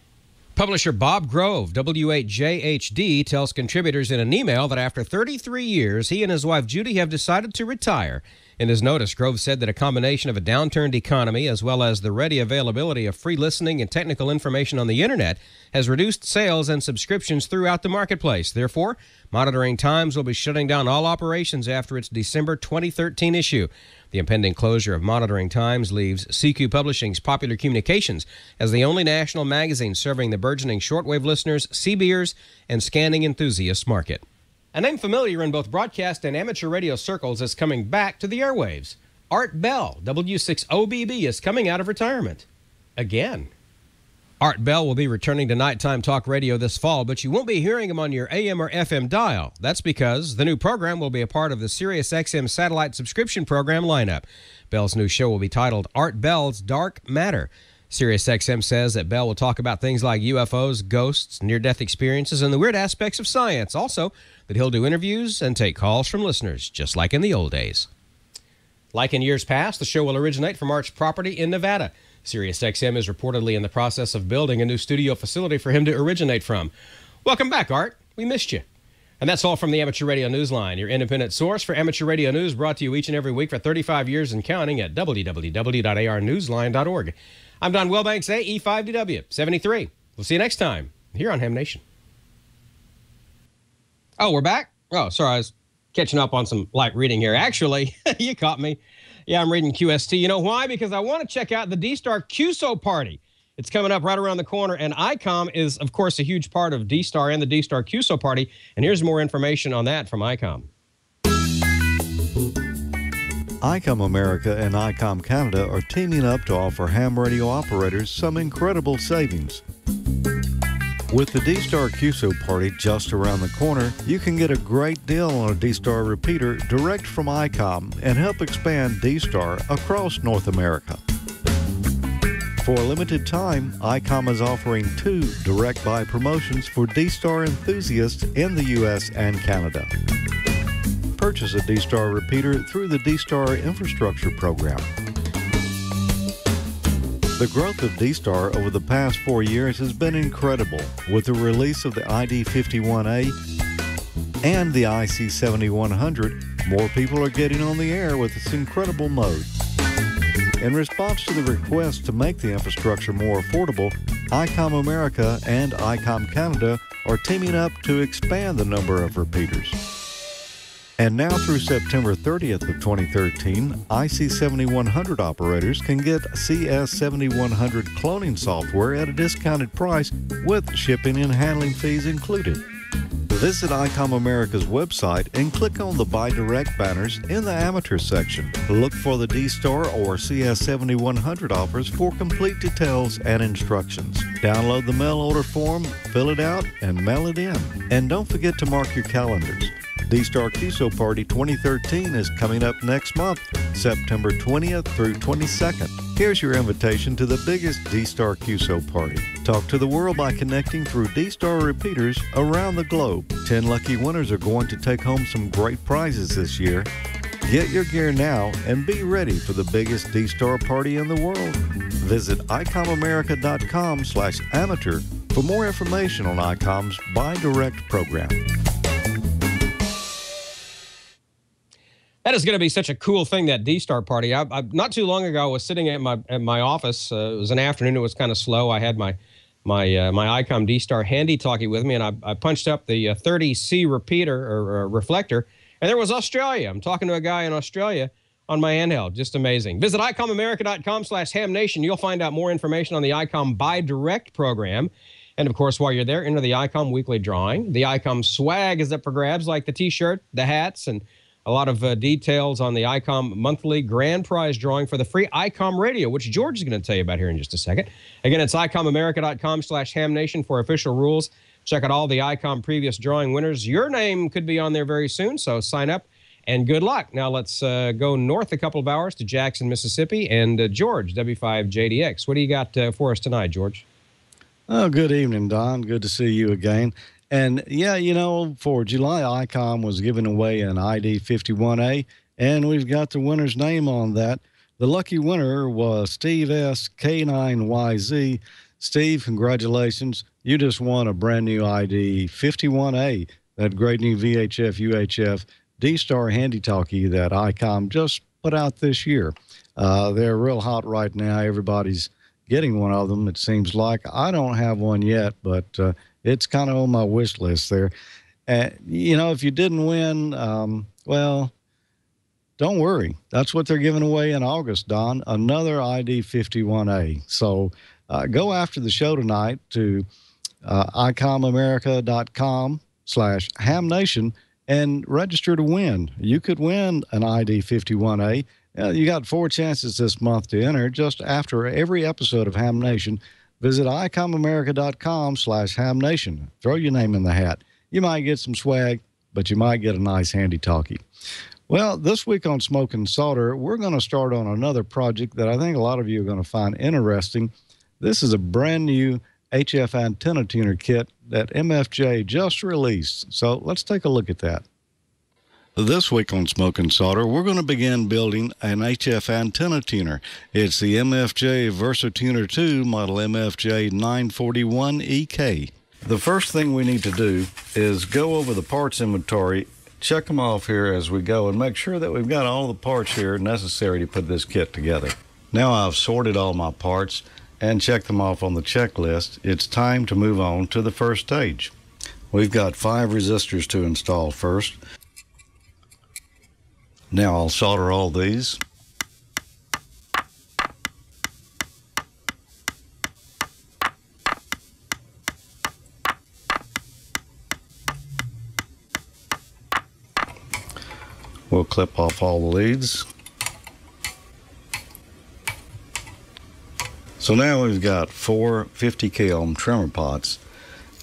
Publisher Bob Grove, W8JHD, tells contributors in an email that after 33 years, he and his wife Judy have decided to retire. In his notice, Grove said that a combination of a downturned economy as well as the ready availability of free listening and technical information on the Internet has reduced sales and subscriptions throughout the marketplace. Therefore, Monitoring Times will be shutting down all operations after its December 2013 issue. The The impending closure of Monitoring Times leaves CQ Publishing's Popular Communications as the only national magazine serving the burgeoning shortwave listeners, CBers, and scanning enthusiasts market. A name familiar in both broadcast and amateur radio circles is coming back to the airwaves. Art Bell, W6OBB, is coming out of retirement. Again. Art Bell will be returning to nighttime talk radio this fall, but you won't be hearing him on your AM or FM dial. That's because the new program will be a part of the Sirius XM satellite subscription program lineup. Bell's new show will be titled Art Bell's Dark Matter. Sirius XM says that Bell will talk about things like UFOs, ghosts, near-death experiences, and the weird aspects of science. Also, that he'll do interviews and take calls from listeners, just like in the old days. Like in years past, the show will originate from Art's property in Nevada. Sirius XM is reportedly in the process of building a new studio facility for him to originate from. Welcome back, Art. We missed you. And that's all from the Amateur Radio Newsline, your independent source for amateur radio news, brought to you each and every week for 35 years and counting at www.arnewsline.org. I'm Don Welbanks, AE5DW 73. We'll see you next time here on Ham Nation. Oh, we're back? Oh, sorry, I was catching up on some light reading here. Actually, you caught me. Yeah, I'm reading QST. You know why? Because I want to check out the D-Star QSO party. It's coming up right around the corner, and ICOM is, of course, a huge part of D-Star and the D-Star QSO party, and here's more information on that from ICOM. ICOM America and ICOM Canada are teaming up to offer ham radio operators some incredible savings. With the D-Star QSO party just around the corner, you can get a great deal on a D-Star repeater direct from ICOM and help expand D-Star across North America. For a limited time, ICOM is offering 2 direct buy promotions for D-Star enthusiasts in the U.S. and Canada. Purchase a D-Star repeater through the D-Star Infrastructure Program. The growth of D-Star over the past 4 years has been incredible, with the release of the ID51A and the IC7100. More people are getting on the air with this incredible mode. In response to the request to make the infrastructure more affordable, ICOM America and ICOM Canada are teaming up to expand the number of repeaters. And now through September 30th of 2013, IC7100 operators can get CS7100 cloning software at a discounted price with shipping and handling fees included. Visit ICOM America's website and click on the Buy Direct banners in the Amateur section. Look for the D-Star or CS7100 offers for complete details and instructions. Download the mail order form, fill it out, and mail it in. And don't forget to mark your calendars. D-Star QSO Party 2013 is coming up next month, September 20th through 22nd. Here's your invitation to the biggest D-Star QSO Party. Talk to the world by connecting through D-Star repeaters around the globe. 10 lucky winners are going to take home some great prizes this year. Get your gear now and be ready for the biggest D-Star party in the world. Visit ICOMAmerica.com/amateur for more information on ICOM's Buy Direct program. That is going to be such a cool thing, that D-Star party. Not too long ago, I was sitting at my office. It was an afternoon. It was kind of slow. I had my ICOM D-Star handy talkie with me, and I punched up the 30C repeater or reflector, and there was Australia. I'm talking to a guy in Australia on my handheld. Just amazing. Visit ICOMAmerica.com/HamNation. You'll find out more information on the ICOM Buy Direct program. And, of course, while you're there, enter the ICOM weekly drawing. The ICOM swag is up for grabs, like the T-shirt, the hats, and a lot of details on the ICOM monthly grand prize drawing for the free ICOM radio, which George is going to tell you about here in just a second. Again, it's ICOMAmerica.com/HamNation for official rules. Check out all the ICOM previous drawing winners. Your name could be on there very soon, so sign up and good luck. Now let's go north a couple of hours to Jackson, Mississippi, and George, W5JDX. What do you got for us tonight, George? Oh, good evening, Don. Good to see you again. And, yeah, you know, for July, ICOM was giving away an ID51A, and we've got the winner's name on that. The lucky winner was Steve S. K9YZ. Steve, congratulations. You just won a brand new ID51A, that great new VHF, UHF, D-Star handy talkie that ICOM just put out this year. They're real hot right now. Everybody's getting one of them, it seems like. I don't have one yet, but it's kind of on my wish list there. You know, if you didn't win, well, don't worry. That's what they're giving away in August, Don, another ID 51A. So go after the show tonight to icomamerica.com/hamnation and register to win. You could win an ID 51A. You got 4 chances this month to enter just after every episode of Ham Nation. Visit icomamerica.com/hamnation. Throw your name in the hat. You might get some swag, but you might get a nice handy talkie. Well, this week on Smoke and Solder, we're going to start on another project that I think a lot of you are going to find interesting. This is a brand new HF antenna tuner kit that MFJ just released. So let's take a look at that. This week on Smoke and Solder, we're going to begin building an HF antenna tuner. It's the MFJ VersaTuner 2 model MFJ 941EK. The first thing we need to do is go over the parts inventory, check them off here as we go, and make sure that we've got all the parts here necessary to put this kit together. Now I've sorted all my parts and checked them off on the checklist. It's time to move on to the first stage. We've got 5 resistors to install first. Now I'll solder all these. We'll clip off all the leads. So now we've got 4 50 kOhm trimmer pots,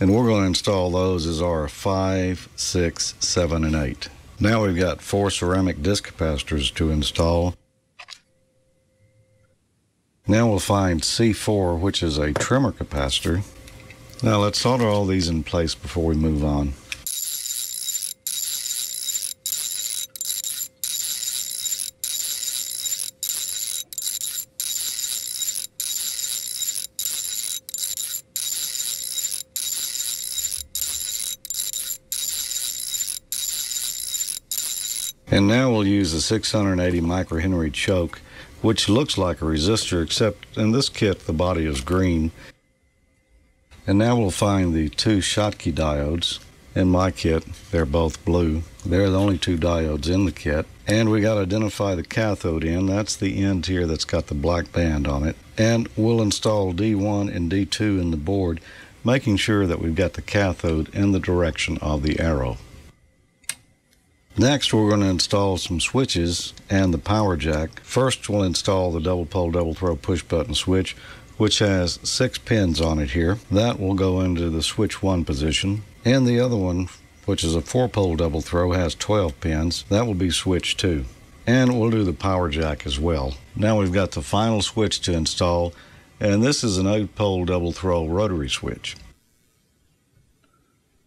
and we're going to install those as our 5, 6, 7, and 8. Now we've got 4 ceramic disc capacitors to install. Now we'll find C4, which is a trimmer capacitor. Now let's solder all these in place before we move on. And now we'll use a 680 microhenry choke, which looks like a resistor, except in this kit the body is green. And now we'll find the 2 Schottky diodes. In my kit, they're both blue. They're the only 2 diodes in the kit. And we got to identify the cathode end. That's the end here that's got the black band on it. And we'll install D1 and D2 in the board, making sure that we've got the cathode in the direction of the arrow. Next, we're going to install some switches and the power jack. First, we'll install the double pole, double throw push button switch, which has 6 pins on it here. That will go into the switch 1 position. And the other one, which is a 4-pole double throw, has 12 pins. That will be switch 2. And we'll do the power jack as well. Now we've got the final switch to install, and this is an 8-pole double throw rotary switch.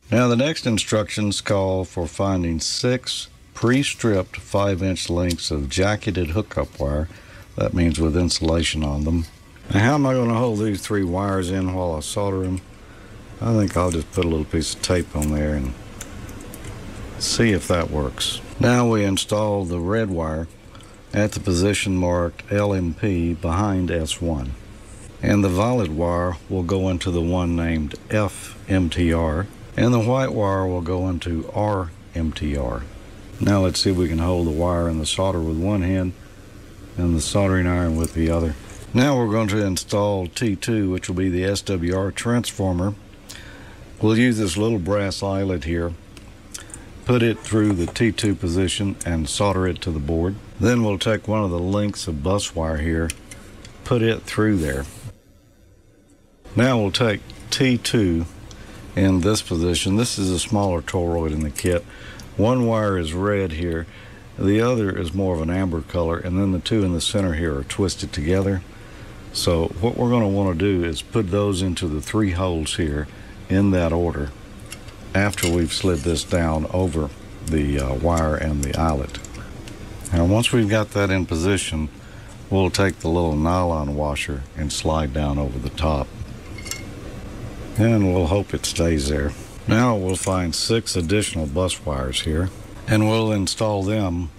Now the next instructions call for finding 6 pre-stripped 5-inch lengths of jacketed hookup wire. That means with insulation on them. Now how am I going to hold these 3 wires in while I solder them? I think I'll just put a little piece of tape on there and see if that works. Now we install the red wire at the position marked LMP behind S1. And the violet wire will go into the one named FMTR. And the white wire will go into RMTR. Now let's see if we can hold the wire and the solder with one hand and the soldering iron with the other. Now we're going to install T2, which will be the SWR transformer. We'll use this little brass eyelet here, put it through the T2 position and solder it to the board. Then we'll take one of the lengths of bus wire here, put it through there. Now we'll take T2 in this position. This is a smaller toroid in the kit. One wire is red here, the other is more of an amber color, and then the 2 in the center here are twisted together. So what we're going to want to do is put those into the 3 holes here in that order after we've slid this down over the wire and the eyelet. Now once we've got that in position, we'll take the little nylon washer and slide down over the top. And we'll hope it stays there. Now we'll find 6 additional bus wires here, and we'll install them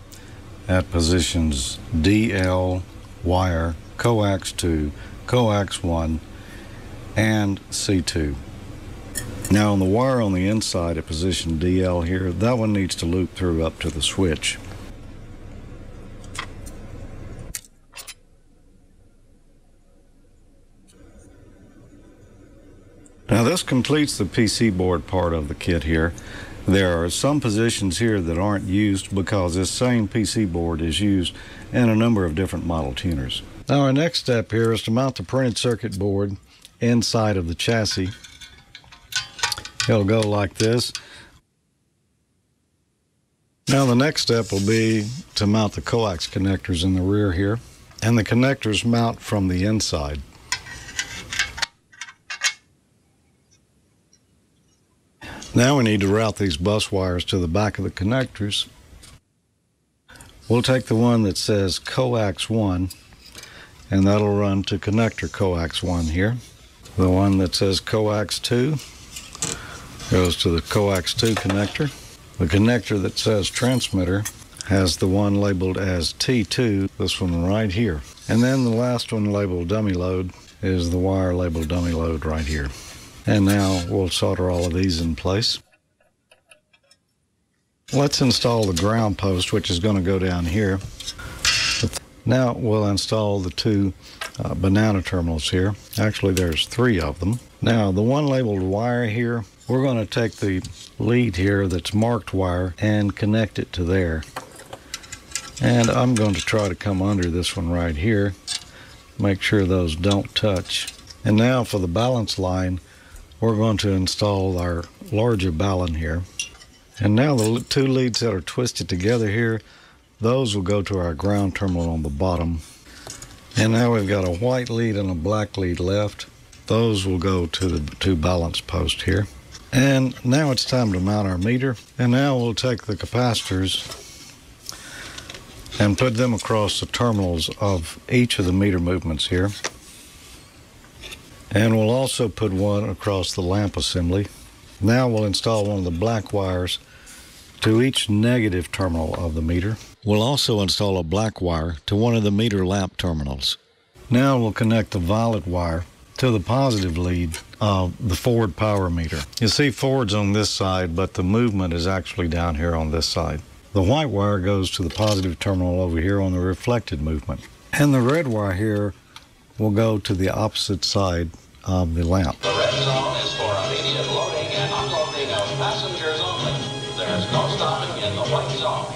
at positions DL, wire, coax 2, coax 1, and C2. Now on the wire on the inside at position DL here, that one needs to loop through up to the switch. Now this completes the PC board part of the kit here. There are some positions here that aren't used because this same PC board is used in a number of different model tuners. Now our next step here is to mount the printed circuit board inside of the chassis. It'll go like this. Now the next step will be to mount the coax connectors in the rear here, and the connectors mount from the inside. Now we need to route these bus wires to the back of the connectors. We'll take the one that says coax 1, and that'll run to connector coax 1 here. The one that says coax 2 goes to the coax 2 connector. The connector that says transmitter has the one labeled as T2, this one right here. And then the last one labeled dummy load is the wire labeled dummy load right here. And now we'll solder all of these in place. Let's install the ground post, which is going to go down here. Now we'll install the two banana terminals here. Actually, there's 3 of them. Now, the one labeled wire here, we're going to take the lead here that's marked wire and connect it to there. And I'm going to try to come under this one right here, make sure those don't touch. And now for the balance line, we're going to install our larger balun here. And now the 2 leads that are twisted together here, those will go to our ground terminal on the bottom. And now we've got a white lead and a black lead left. Those will go to the 2 balance posts here. And now it's time to mount our meter. And now we'll take the capacitors and put them across the terminals of each of the meter movements here. And we'll also put one across the lamp assembly. Now we'll install one of the black wires to each negative terminal of the meter. We'll also install a black wire to one of the meter lamp terminals. Now we'll connect the violet wire to the positive lead of the forward power meter. You see forward's on this side, but the movement is actually down here on this side. The white wire goes to the positive terminal over here on the reflected movement. And the red wire here will go to the opposite side of the lamp. The red zone is for immediate loading and unloading of passengers only. There's no stopping in the white zone.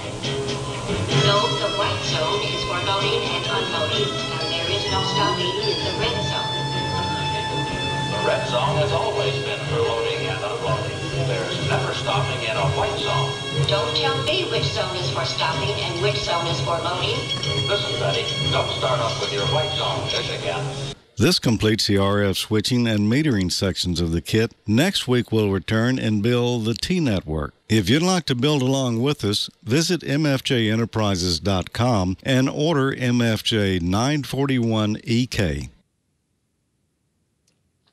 No, the white zone is for loading and unloading, and there is no stopping in the red zone. The red zone has always been for loading and unloading. There's never stopping in a white zone. Don't tell me which zone is for stopping and which zone is for loading. Listen, Betty, don't start off with your white zone dish again. This completes the RF switching and metering sections of the kit. Next week we'll return and build the T-network. If you'd like to build along with us, visit mfjenterprises.com and order MFJ 941EK.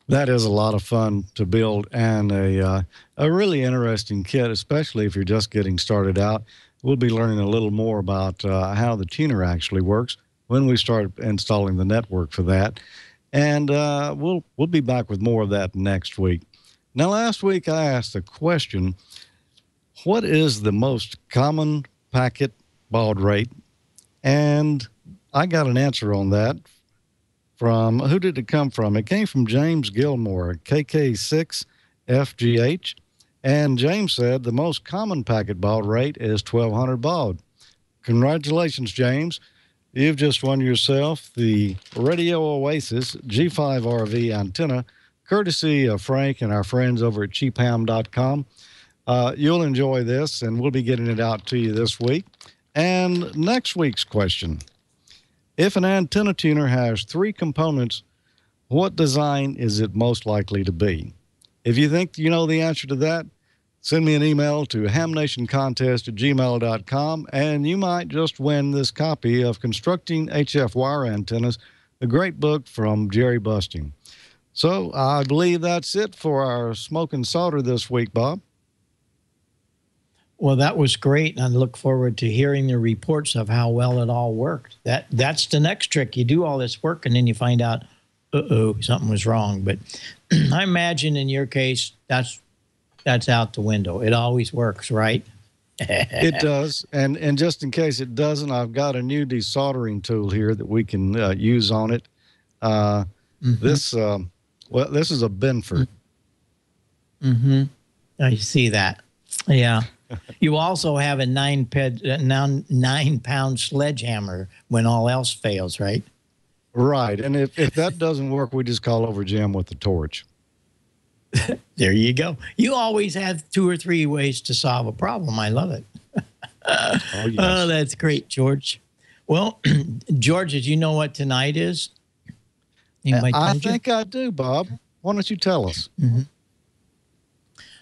That is a lot of fun to build, and a really interesting kit, especially if you're just getting started out. We'll be learning a little more about how the tuner actually works when we start installing the network for that. And we'll be back with more of that next week. Now, last week I asked a question: what is the most common packet baud rate? And I got an answer on that. From who did it come from? It came from James Gilmore, KK6FGH. And James said the most common packet baud rate is 1200 baud. Congratulations, James. You've just won yourself the Radio Oasis G5RV antenna, courtesy of Frank and our friends over at cheapham.com. You'll enjoy this, and we'll be getting it out to you this week. And next week's question: if an antenna tuner has 3 components, what design is it most likely to be? If you think you know the answer to that, send me an email to hamnationcontest@gmail.com, and you might just win this copy of Constructing HF Wire Antennas, a great book from Jerry Busting. So I believe that's it for our Smoke and Solder this week, Bob. Well, that was great, and I look forward to hearing the reports of how well it all worked. That's the next trick. You do all this work, and then you find out, something was wrong. But I imagine in your case, that's out the window. It always works, right? It does. And just in case it doesn't, I've got a new desoldering tool here that we can use on it. This is a Benford. Mm-hmm. I see that. Yeah. You also have a 9-pound sledgehammer when all else fails, right? Right. And if that doesn't work, we just call over Jim with the torch. There you go. You always have 2 or 3 ways to solve a problem. I love it. Oh, yes. Oh, that's great, George. Well, George, did you know what tonight is? Anybody I told you? think I do, Bob. Why don't you tell us? Mm-hmm.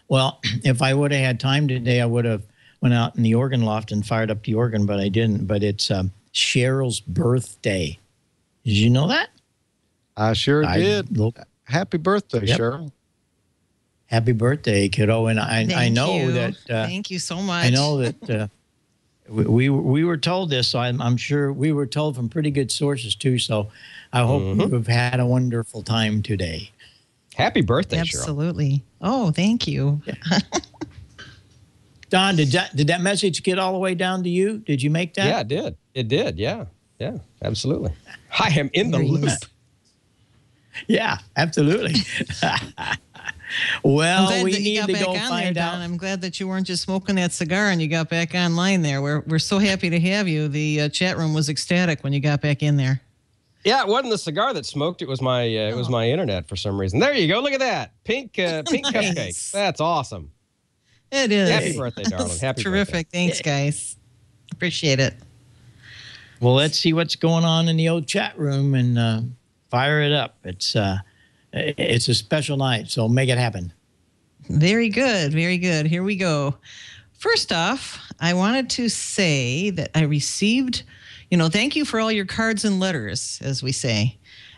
Well, if I would have had time today, I would have went out in the organ loft and fired up the organ, but I didn't. But it's Cheryl's birthday. Did you know that? I sure did. Happy birthday, Yep. Cheryl. Happy birthday, kiddo. And I know that. Thank you so much. I know that we were told this, so I'm sure we were told from pretty good sources too. So I hope you've had a wonderful time today. Happy birthday, Absolutely. Oh, thank you. Yeah. Don, did that message get all the way down to you? Did you make that? Yeah, it did. It did. Yeah. Yeah, absolutely. I am in the loop. Yeah, absolutely. Well, I'm glad we that you need got to back go on find there, out. Don. I'm glad that you weren't just smoking that cigar and you got back online there. We're so happy to have you. The chat room was ecstatic when you got back in there. Yeah, it wasn't the cigar that smoked. It was my internet for some reason. There you go. Look at that. Pink cupcake. That's awesome. It is. Happy birthday, darling. Happy Terrific. birthday. Thanks, guys. Appreciate it. Well, let's see what's going on in the old chat room and fire it up. It's a special night, so make it happen. Very good. Very good. Here we go. First off, I wanted to say that I received, thank you for all your cards and letters, as we say.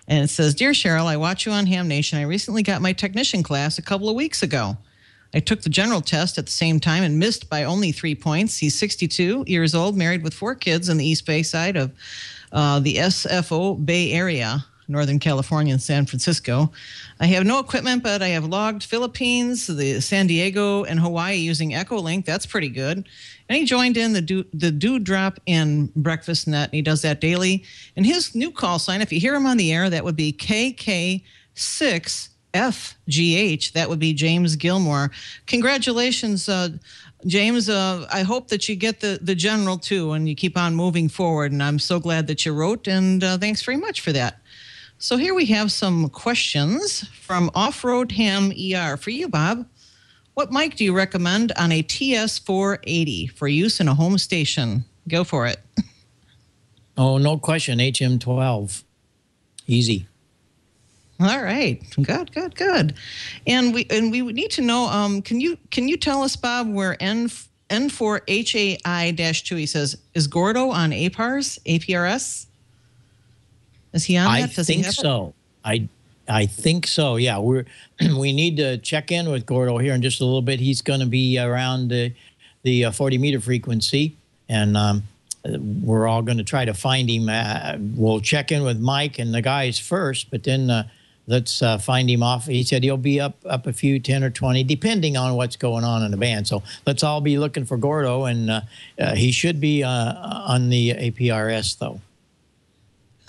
And it says, Dear Cheryl, I watch you on Ham Nation. I recently got my technician class a couple of weeks ago. I took the general test at the same time and missed by only 3 points. He's 62 years old, married with 4 kids on the East Bay side of the SFO Bay Area, Northern California and San Francisco. I have no equipment, but I have logged Philippines, the San Diego, and Hawaii using Echolink. That's pretty good. And he joined in the Dewdrop in Breakfast Net, and he does that daily. And his new call sign, if you hear him on the air, that would be KK6FGH. That would be James Gilmore. Congratulations, James. I hope that you get the general, too, and you keep on moving forward. And I'm so glad that you wrote, and thanks very much for that. So here we have some questions from Off-Road Ham ER. For you, Bob, what mic do you recommend on a TS480 for use in a home station? Go for it. Oh, no question. HM12. Easy. All right. Good. And we need to know, can you tell us, Bob, where N4HAI-2, he says, is Gordo on APRS? Is he on that? I think so. I think so. Yeah, we need to check in with Gordo here in just a little bit. He's going to be around the 40-meter frequency, and we're all going to try to find him. We'll check in with Mike and the guys first, but then let's find him off. He said he'll be up a few 10 or 20, depending on what's going on in the band. So let's all be looking for Gordo, and he should be on the APRS though.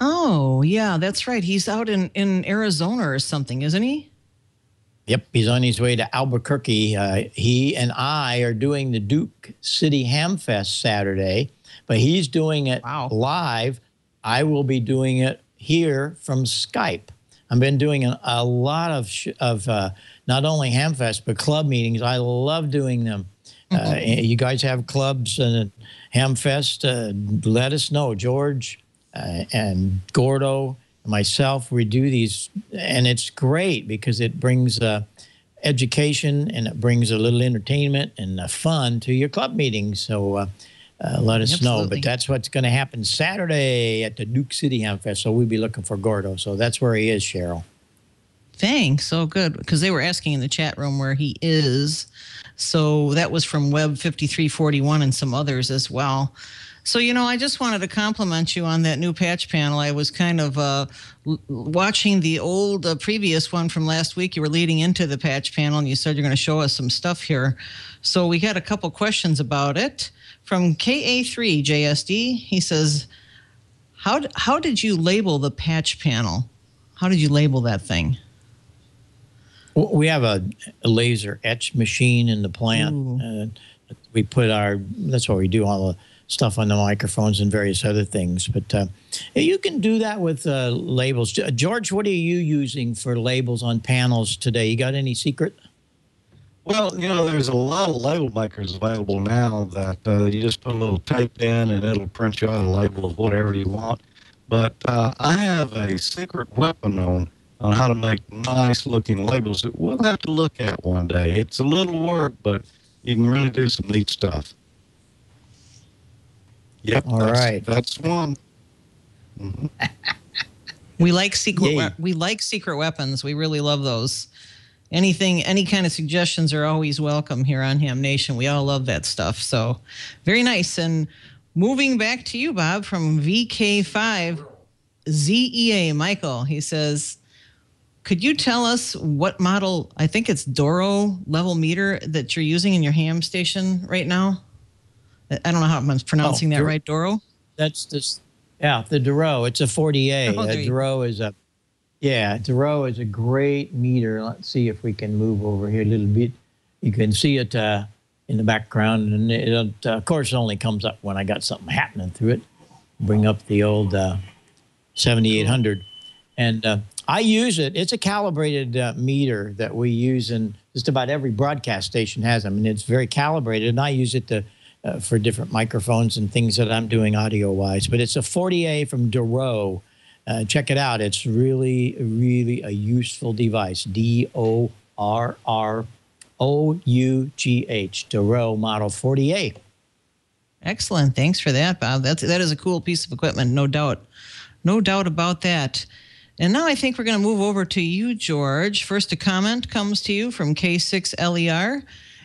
Oh, yeah, that's right. He's out in Arizona or something, isn't he? Yep, he's on his way to Albuquerque. He and I are doing the Duke City Ham Fest Saturday, but he's doing it live. I will be doing it here from Skype. I've been doing a lot of not only Ham Fest, but club meetings. I love doing them. You guys have clubs and Ham Fest, let us know. George and Gordo, and myself, we do these, and it's great because it brings education and it brings a little entertainment and fun to your club meetings. So let us know. But that's what's going to happen Saturday at the Duke City Ham Fest. So we'll be looking for Gordo. So that's where he is, Cheryl. Thanks. So good. Because they were asking in the chat room where he is. So that was from Web 5341 and some others as well. So, I just wanted to compliment you on that new patch panel. I was kind of watching the old previous one from last week. You were leading into the patch panel, and you said you're going to show us some stuff here. So we had a couple questions about it. From KA3JSD, he says, how did you label the patch panel? How did you label that thing? We have a laser etch machine in the plant. We put that's what we do, all the stuff on the microphones and various other things. But you can do that with labels. George, what are you using for labels on panels today? You got any secret? Well, there's a lot of label makers available now that you just put a little tape in and it'll print you out a label of whatever you want. But I have a secret weapon on how to make nice looking labels that we'll have to look at one day. It's a little work, but you can really do some neat stuff. Yep. All right. That's one. Mm-hmm. We like secret weapons. We really love those. Any kind of suggestions are always welcome here on Ham Nation. We all love that stuff. So very nice. And moving back to you, Bob, from VK5 ZEA, Michael, he says, could you tell us what model, I think it's Doro level meter that you're using in your ham station right now? I don't know how I'm pronouncing that right, Doro? That's this, the Doro. It's a 40A. Doro is Doro is a great meter. Let's see if we can move over here a little bit. You can see it in the background, and it, of course, only comes up when I got something happening through it. Bring up the old 7800. And I use it. It's a calibrated meter that we use, and just about every broadcast station has them. And it's very calibrated, and I use it for different microphones and things that I'm doing audio-wise. But it's a 40A from Doro. Check it out. It's really, really a useful device. DORROUGH, Doro Model 40A. Excellent. Thanks for that, Bob. That is a cool piece of equipment, no doubt. No doubt about that. And now I think we're going to move over to you, George. First, a comment comes to you from K6LER.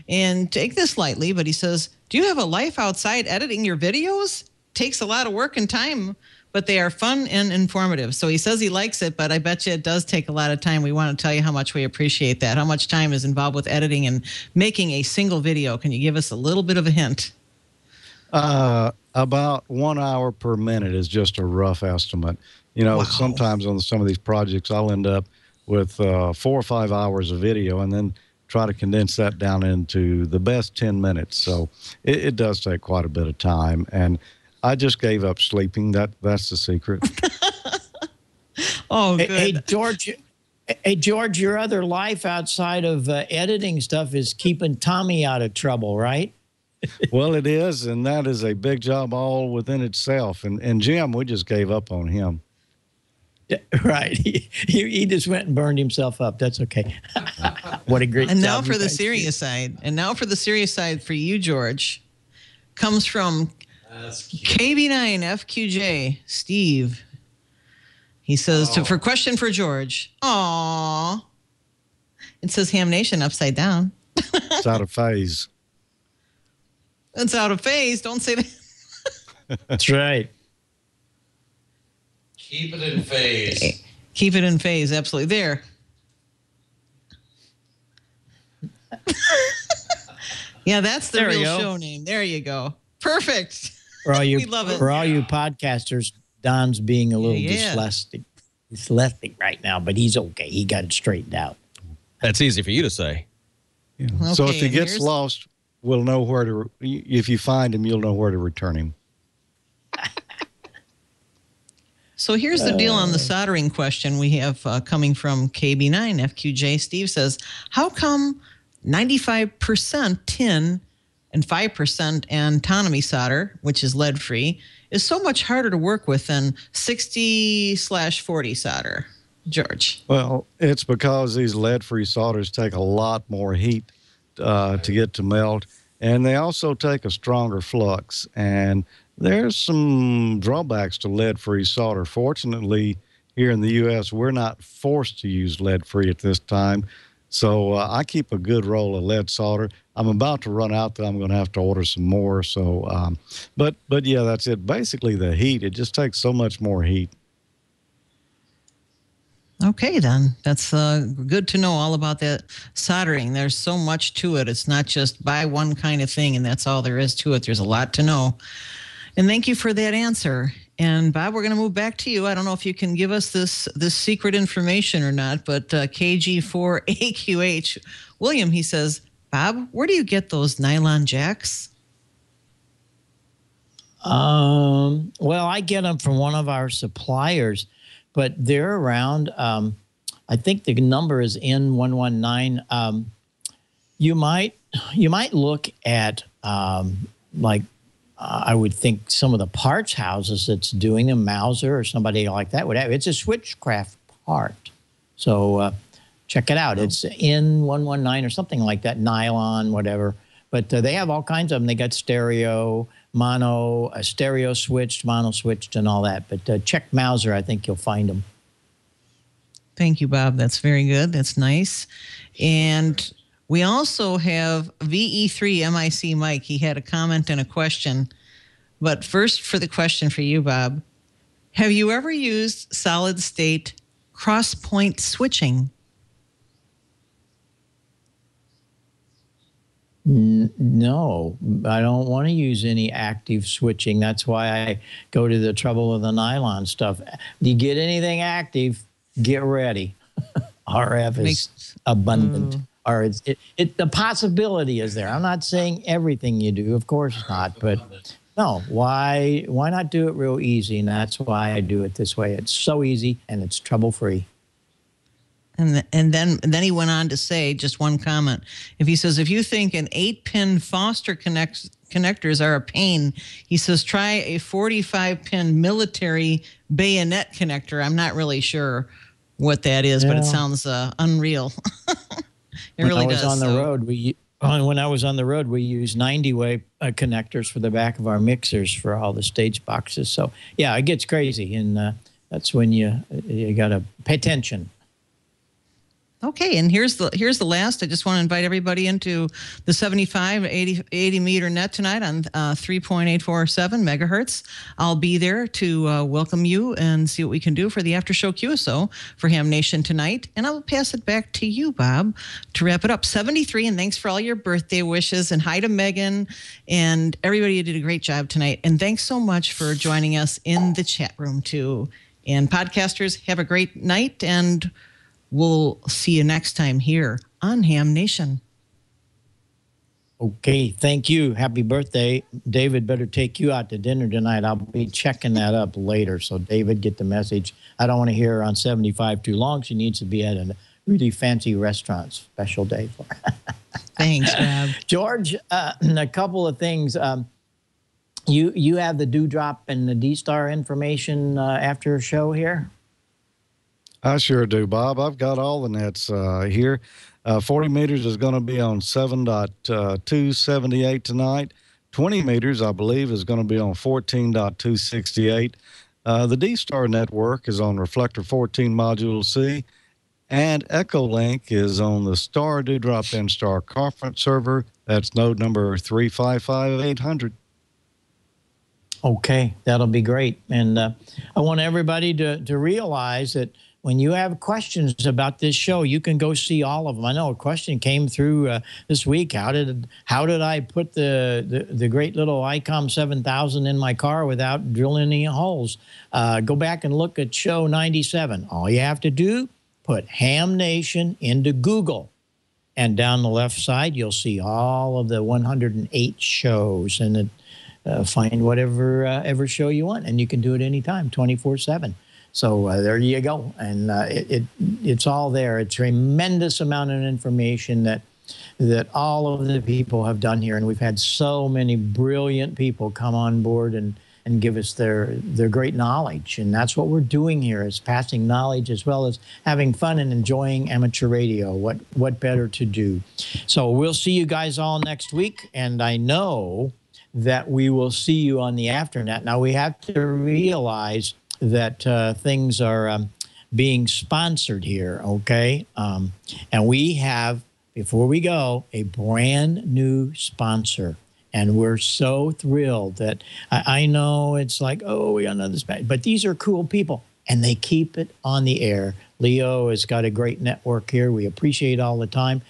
And take this lightly, but he says, do you have a life outside editing your videos? Takes a lot of work and time, but they are fun and informative. So he says he likes it, but I bet you it does take a lot of time. We want to tell you how much we appreciate that, how much time is involved with editing and making a single video. Can you give us a little bit of a hint? About 1 hour per minute is just a rough estimate. Sometimes on some of these projects, I'll end up with 4 or 5 hours of video and then try to condense that down into the best 10 minutes. So it does take quite a bit of time. And I just gave up sleeping. That's the secret. Oh, good. Hey, George, your other life outside of editing stuff is keeping Tommy out of trouble, right? Well, it is, and that is a big job all within itself. And Jim, we just gave up on him. Yeah, right. He just went and burned himself up. That's okay. What a great And job now for the serious side. And now for the serious side for you, George, comes from KB9FQJ, Steve. He says, for question for George. Aww. It says Ham Nation upside down. It's out of phase. It's out of phase. Don't say that. That's right. Keep it in phase. Keep it in phase. Absolutely. There. Yeah, that's the real show name. There you go. Perfect. We love it. For all you podcasters, Don's being a little dyslexic right now, but he's okay. He got it straightened out. That's easy for you to say. Yeah. Okay, so if he gets lost, we'll know where to. If you find him, you'll know where to return him. So here's the deal on the soldering question we have coming from KB9FQJ. Steve says, how come 95% tin and 5% antimony solder, which is lead-free, is so much harder to work with than 60/40 solder? George. Well, it's because these lead-free solders take a lot more heat to get to melt, and they also take a stronger flux. And there's some drawbacks to lead-free solder. Fortunately, here in the U.S., we're not forced to use lead-free at this time. So I keep a good roll of lead solder. I'm about to run out, though. I'm going to have to order some more. So, but yeah, that's it. Basically, the heat. It just takes so much more heat. Okay, then. That's good to know all about that soldering. There's so much to it. It's not just buy one kind of thing, and that's all there is to it. There's a lot to know. And thank you for that answer. And Bob, we're going to move back to you. I don't know if you can give us this secret information or not, but KG4AQH, William, he says, Bob, where do you get those nylon jacks? Well, I get them from one of our suppliers, but they're around. I think the number is N119. You might look at I would think some of the parts houses that's doing them, Mauser or somebody like that would have. It's a Switchcraft part, so check it out. It's N119 or something like that, nylon, whatever. But they have all kinds of them. They got stereo, mono, stereo switched, mono switched, and all that. But check Mauser. I think you'll find them. Thank you, Bob. That's very good. That's nice. And we also have VE3 MIC Mike. He had a comment and a question. But first, for the question for you, Bob, have you ever used solid state cross-point switching? No, I don't want to use any active switching. That's why I go to the trouble of the nylon stuff. You get anything active, get ready. RF is abundant. Or the possibility is there. I'm not saying everything you do, of course not, but no, why not do it real easy? And that's why I do it this way. It's so easy and it's trouble-free. And then he went on to say, just one comment. If you think an 8-pin Foster connectors are a pain, he says, try a 45-pin military bayonet connector. I'm not really sure what that is, but it sounds unreal. When I was on the road, we used 90-way connectors for the back of our mixers for all the stage boxes. So yeah, it gets crazy, and that's when you got to pay attention. Okay, and here's the last. I just want to invite everybody into the 75-80 meter net tonight on 3.847 megahertz. I'll be there to welcome you and see what we can do for the after show QSO for Ham Nation tonight. And I'll pass it back to you, Bob, to wrap it up. 73, and thanks for all your birthday wishes. And hi to Megan and everybody. You did a great job tonight. And thanks so much for joining us in the chat room too. And podcasters, have a great night, and we'll see you next time here on Ham Nation. Okay, thank you. Happy birthday. David better take you out to dinner tonight. I'll be checking that up later. So, David, get the message. I don't want to hear her on 75 too long. She needs to be at a really fancy restaurant. Special day for her. Thanks, Bob. George, a couple of things. You have the Dewdrop and the D-Star information after a show here? I sure do, Bob. I've got all the nets here. 40 meters is going to be on 7.278 tonight. 20 meters, I believe, is going to be on 14.268. The D-Star network is on Reflector 14 Module C, and Echolink is on the Star Dewdrop N-Star conference server. That's node number 355800. Okay, that'll be great. And I want everybody to realize that when you have questions about this show, you can go see all of them. I know a question came through this week. How did I put the great little ICOM 7000 in my car without drilling any holes? Go back and look at show 97. All you have to do, put Ham Nation into Google. And down the left side, you'll see all of the 108 shows. And find whatever ever show you want. And you can do it anytime, 24/7. So there you go. And it's all there. A tremendous amount of information that all of the people have done here. And we've had so many brilliant people come on board and give us their great knowledge. And that's what we're doing here, is passing knowledge as well as having fun and enjoying amateur radio. What better to do? So we'll see you guys all next week. And I know that we will see you on the Afternet. Now, we have to realize that things are being sponsored here, okay? And we have, before we go, a brand new sponsor. And we're so thrilled that I know it's like, oh, we got another sponsor. But these are cool people, and they keep it on the air. Leo has got a great network here. We appreciate all the time.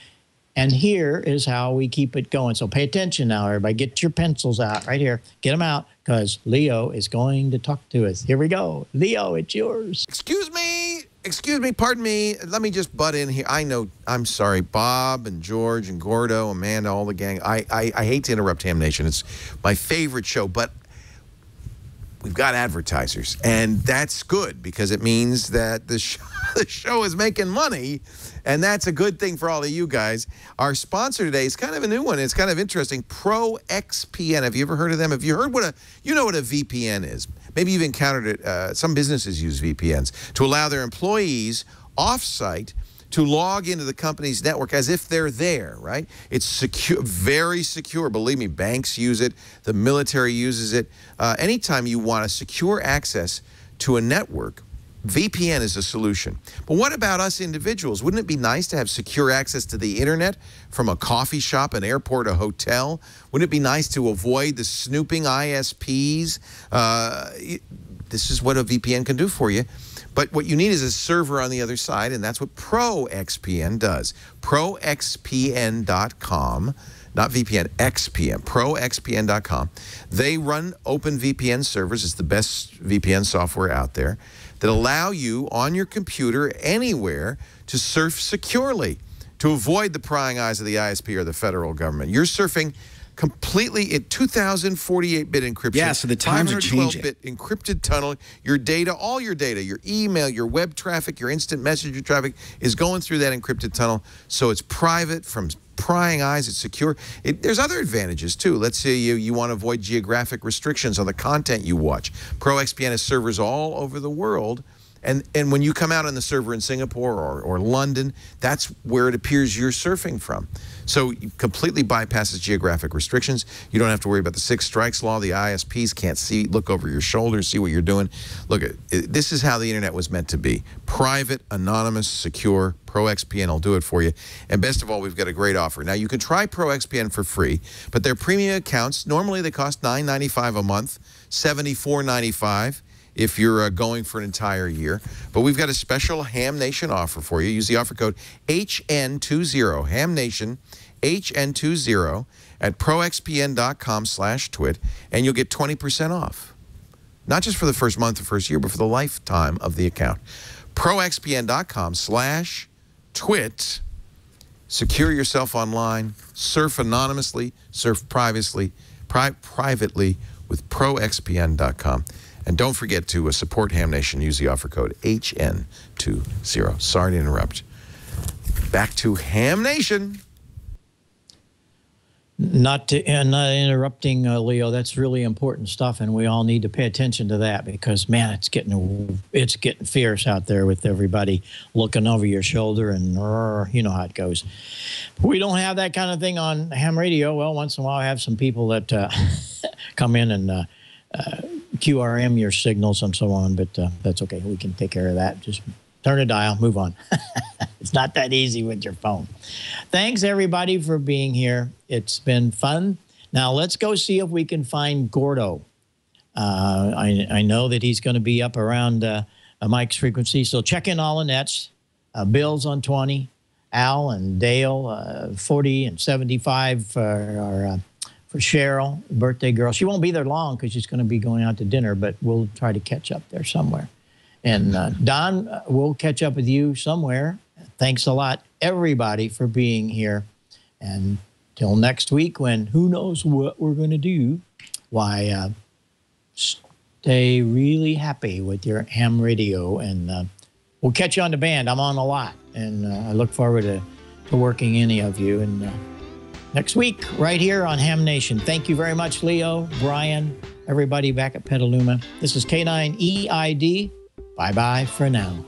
And here is how we keep it going. So pay attention now, everybody. Get your pencils out right here. Get them out, because Leo is going to talk to us. Here we go. Leo, it's yours. Excuse me, pardon me. Let me just butt in here. I know, I'm sorry, Bob and George and Gordo, Amanda, all the gang. I hate to interrupt Ham Nation. It's my favorite show, but we've got advertisers, and that's good because it means that the show is making money, and that's a good thing for all of you guys. Our sponsor today is kind of a new one. It's kind of interesting. ProXPN. Have you ever heard of them? Have you heard you know what a VPN is? Maybe you've encountered it. Some businesses use VPNs to allow their employees off-site to log into the company's network as if they're there, right? It's secure, very secure. Believe me, banks use it. The military uses it. Anytime you want a secure access to a network, VPN is a solution. But what about us individuals? Wouldn't it be nice to have secure access to the internet from a coffee shop, an airport, a hotel? Wouldn't it be nice to avoid the snooping ISPs? This is what a VPN can do for you. But what you need is a server on the other side, and that's what ProXPN does. ProXPN.com, not VPN, XPN, ProXPN.com. They run OpenVPN servers. It's the best VPN software out there that allow you on your computer anywhere to surf securely, to avoid the prying eyes of the ISP or the federal government. You're surfing completely at 2048-bit encryption. Yeah, so the times are changing. 512-bit encrypted tunnel. Your data, all your data, your email, your web traffic, your instant messenger traffic is going through that encrypted tunnel. So it's private from prying eyes. It's secure. There's other advantages, too. Let's say you want to avoid geographic restrictions on the content you watch. ProXPN has servers all over the world. And when you come out on the server in Singapore or London, that's where it appears you're surfing from. So it completely bypasses geographic restrictions. You don't have to worry about the six strikes law. The ISPs can't look over your shoulder, see what you're doing. Look, this is how the internet was meant to be. Private, anonymous, secure. ProXPN will do it for you. And best of all, we've got a great offer. Now, you can try ProXPN for free, but their premium accounts, normally they cost $9.95 a month, $74.95. if you're going for an entire year. But we've got a special Ham Nation offer for you. Use the offer code HN20, Ham Nation, HN20 at proxpn.com/twit, and you'll get 20% off. Not just for the first month or first year, but for the lifetime of the account. proxpn.com/twit. Secure yourself online. Surf anonymously. Surf privately with proxpn.com. And don't forget to support Ham Nation. Use the offer code HN20. Sorry to interrupt. Back to Ham Nation. Not interrupting, Leo. That's really important stuff, and we all need to pay attention to that because, man, it's getting fierce out there with everybody looking over your shoulder, and you know how it goes. We don't have that kind of thing on ham radio. Well, once in a while, I have some people that come in and QRM your signals and so on, but that's okay. We can take care of that. Just turn a dial, move on. It's not that easy with your phone. Thanks, everybody, for being here. It's been fun. Now, let's go see if we can find Gordo. I know that he's going to be up around Mike's frequency, so check in all the nets. Bill's on 20, Al and Dale, 40 and 75 for Cheryl, birthday girl. She won't be there long because she's going to be going out to dinner, but we'll try to catch up there somewhere. And Don, we'll catch up with you somewhere. Thanks a lot, everybody, for being here. And till next week, when who knows what we're going to do, why, stay really happy with your ham radio. And we'll catch you on the band. I'm on a lot. And I look forward to working any of you. And next week, right here on Ham Nation. Thank you very much, Leo, Brian, everybody back at Petaluma. This is K9EID. Bye-bye for now.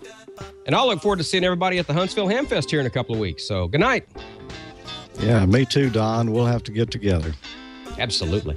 And I'll look forward to seeing everybody at the Huntsville Ham Fest here in a couple of weeks. So good night. Yeah, me too, Don. We'll have to get together. Absolutely.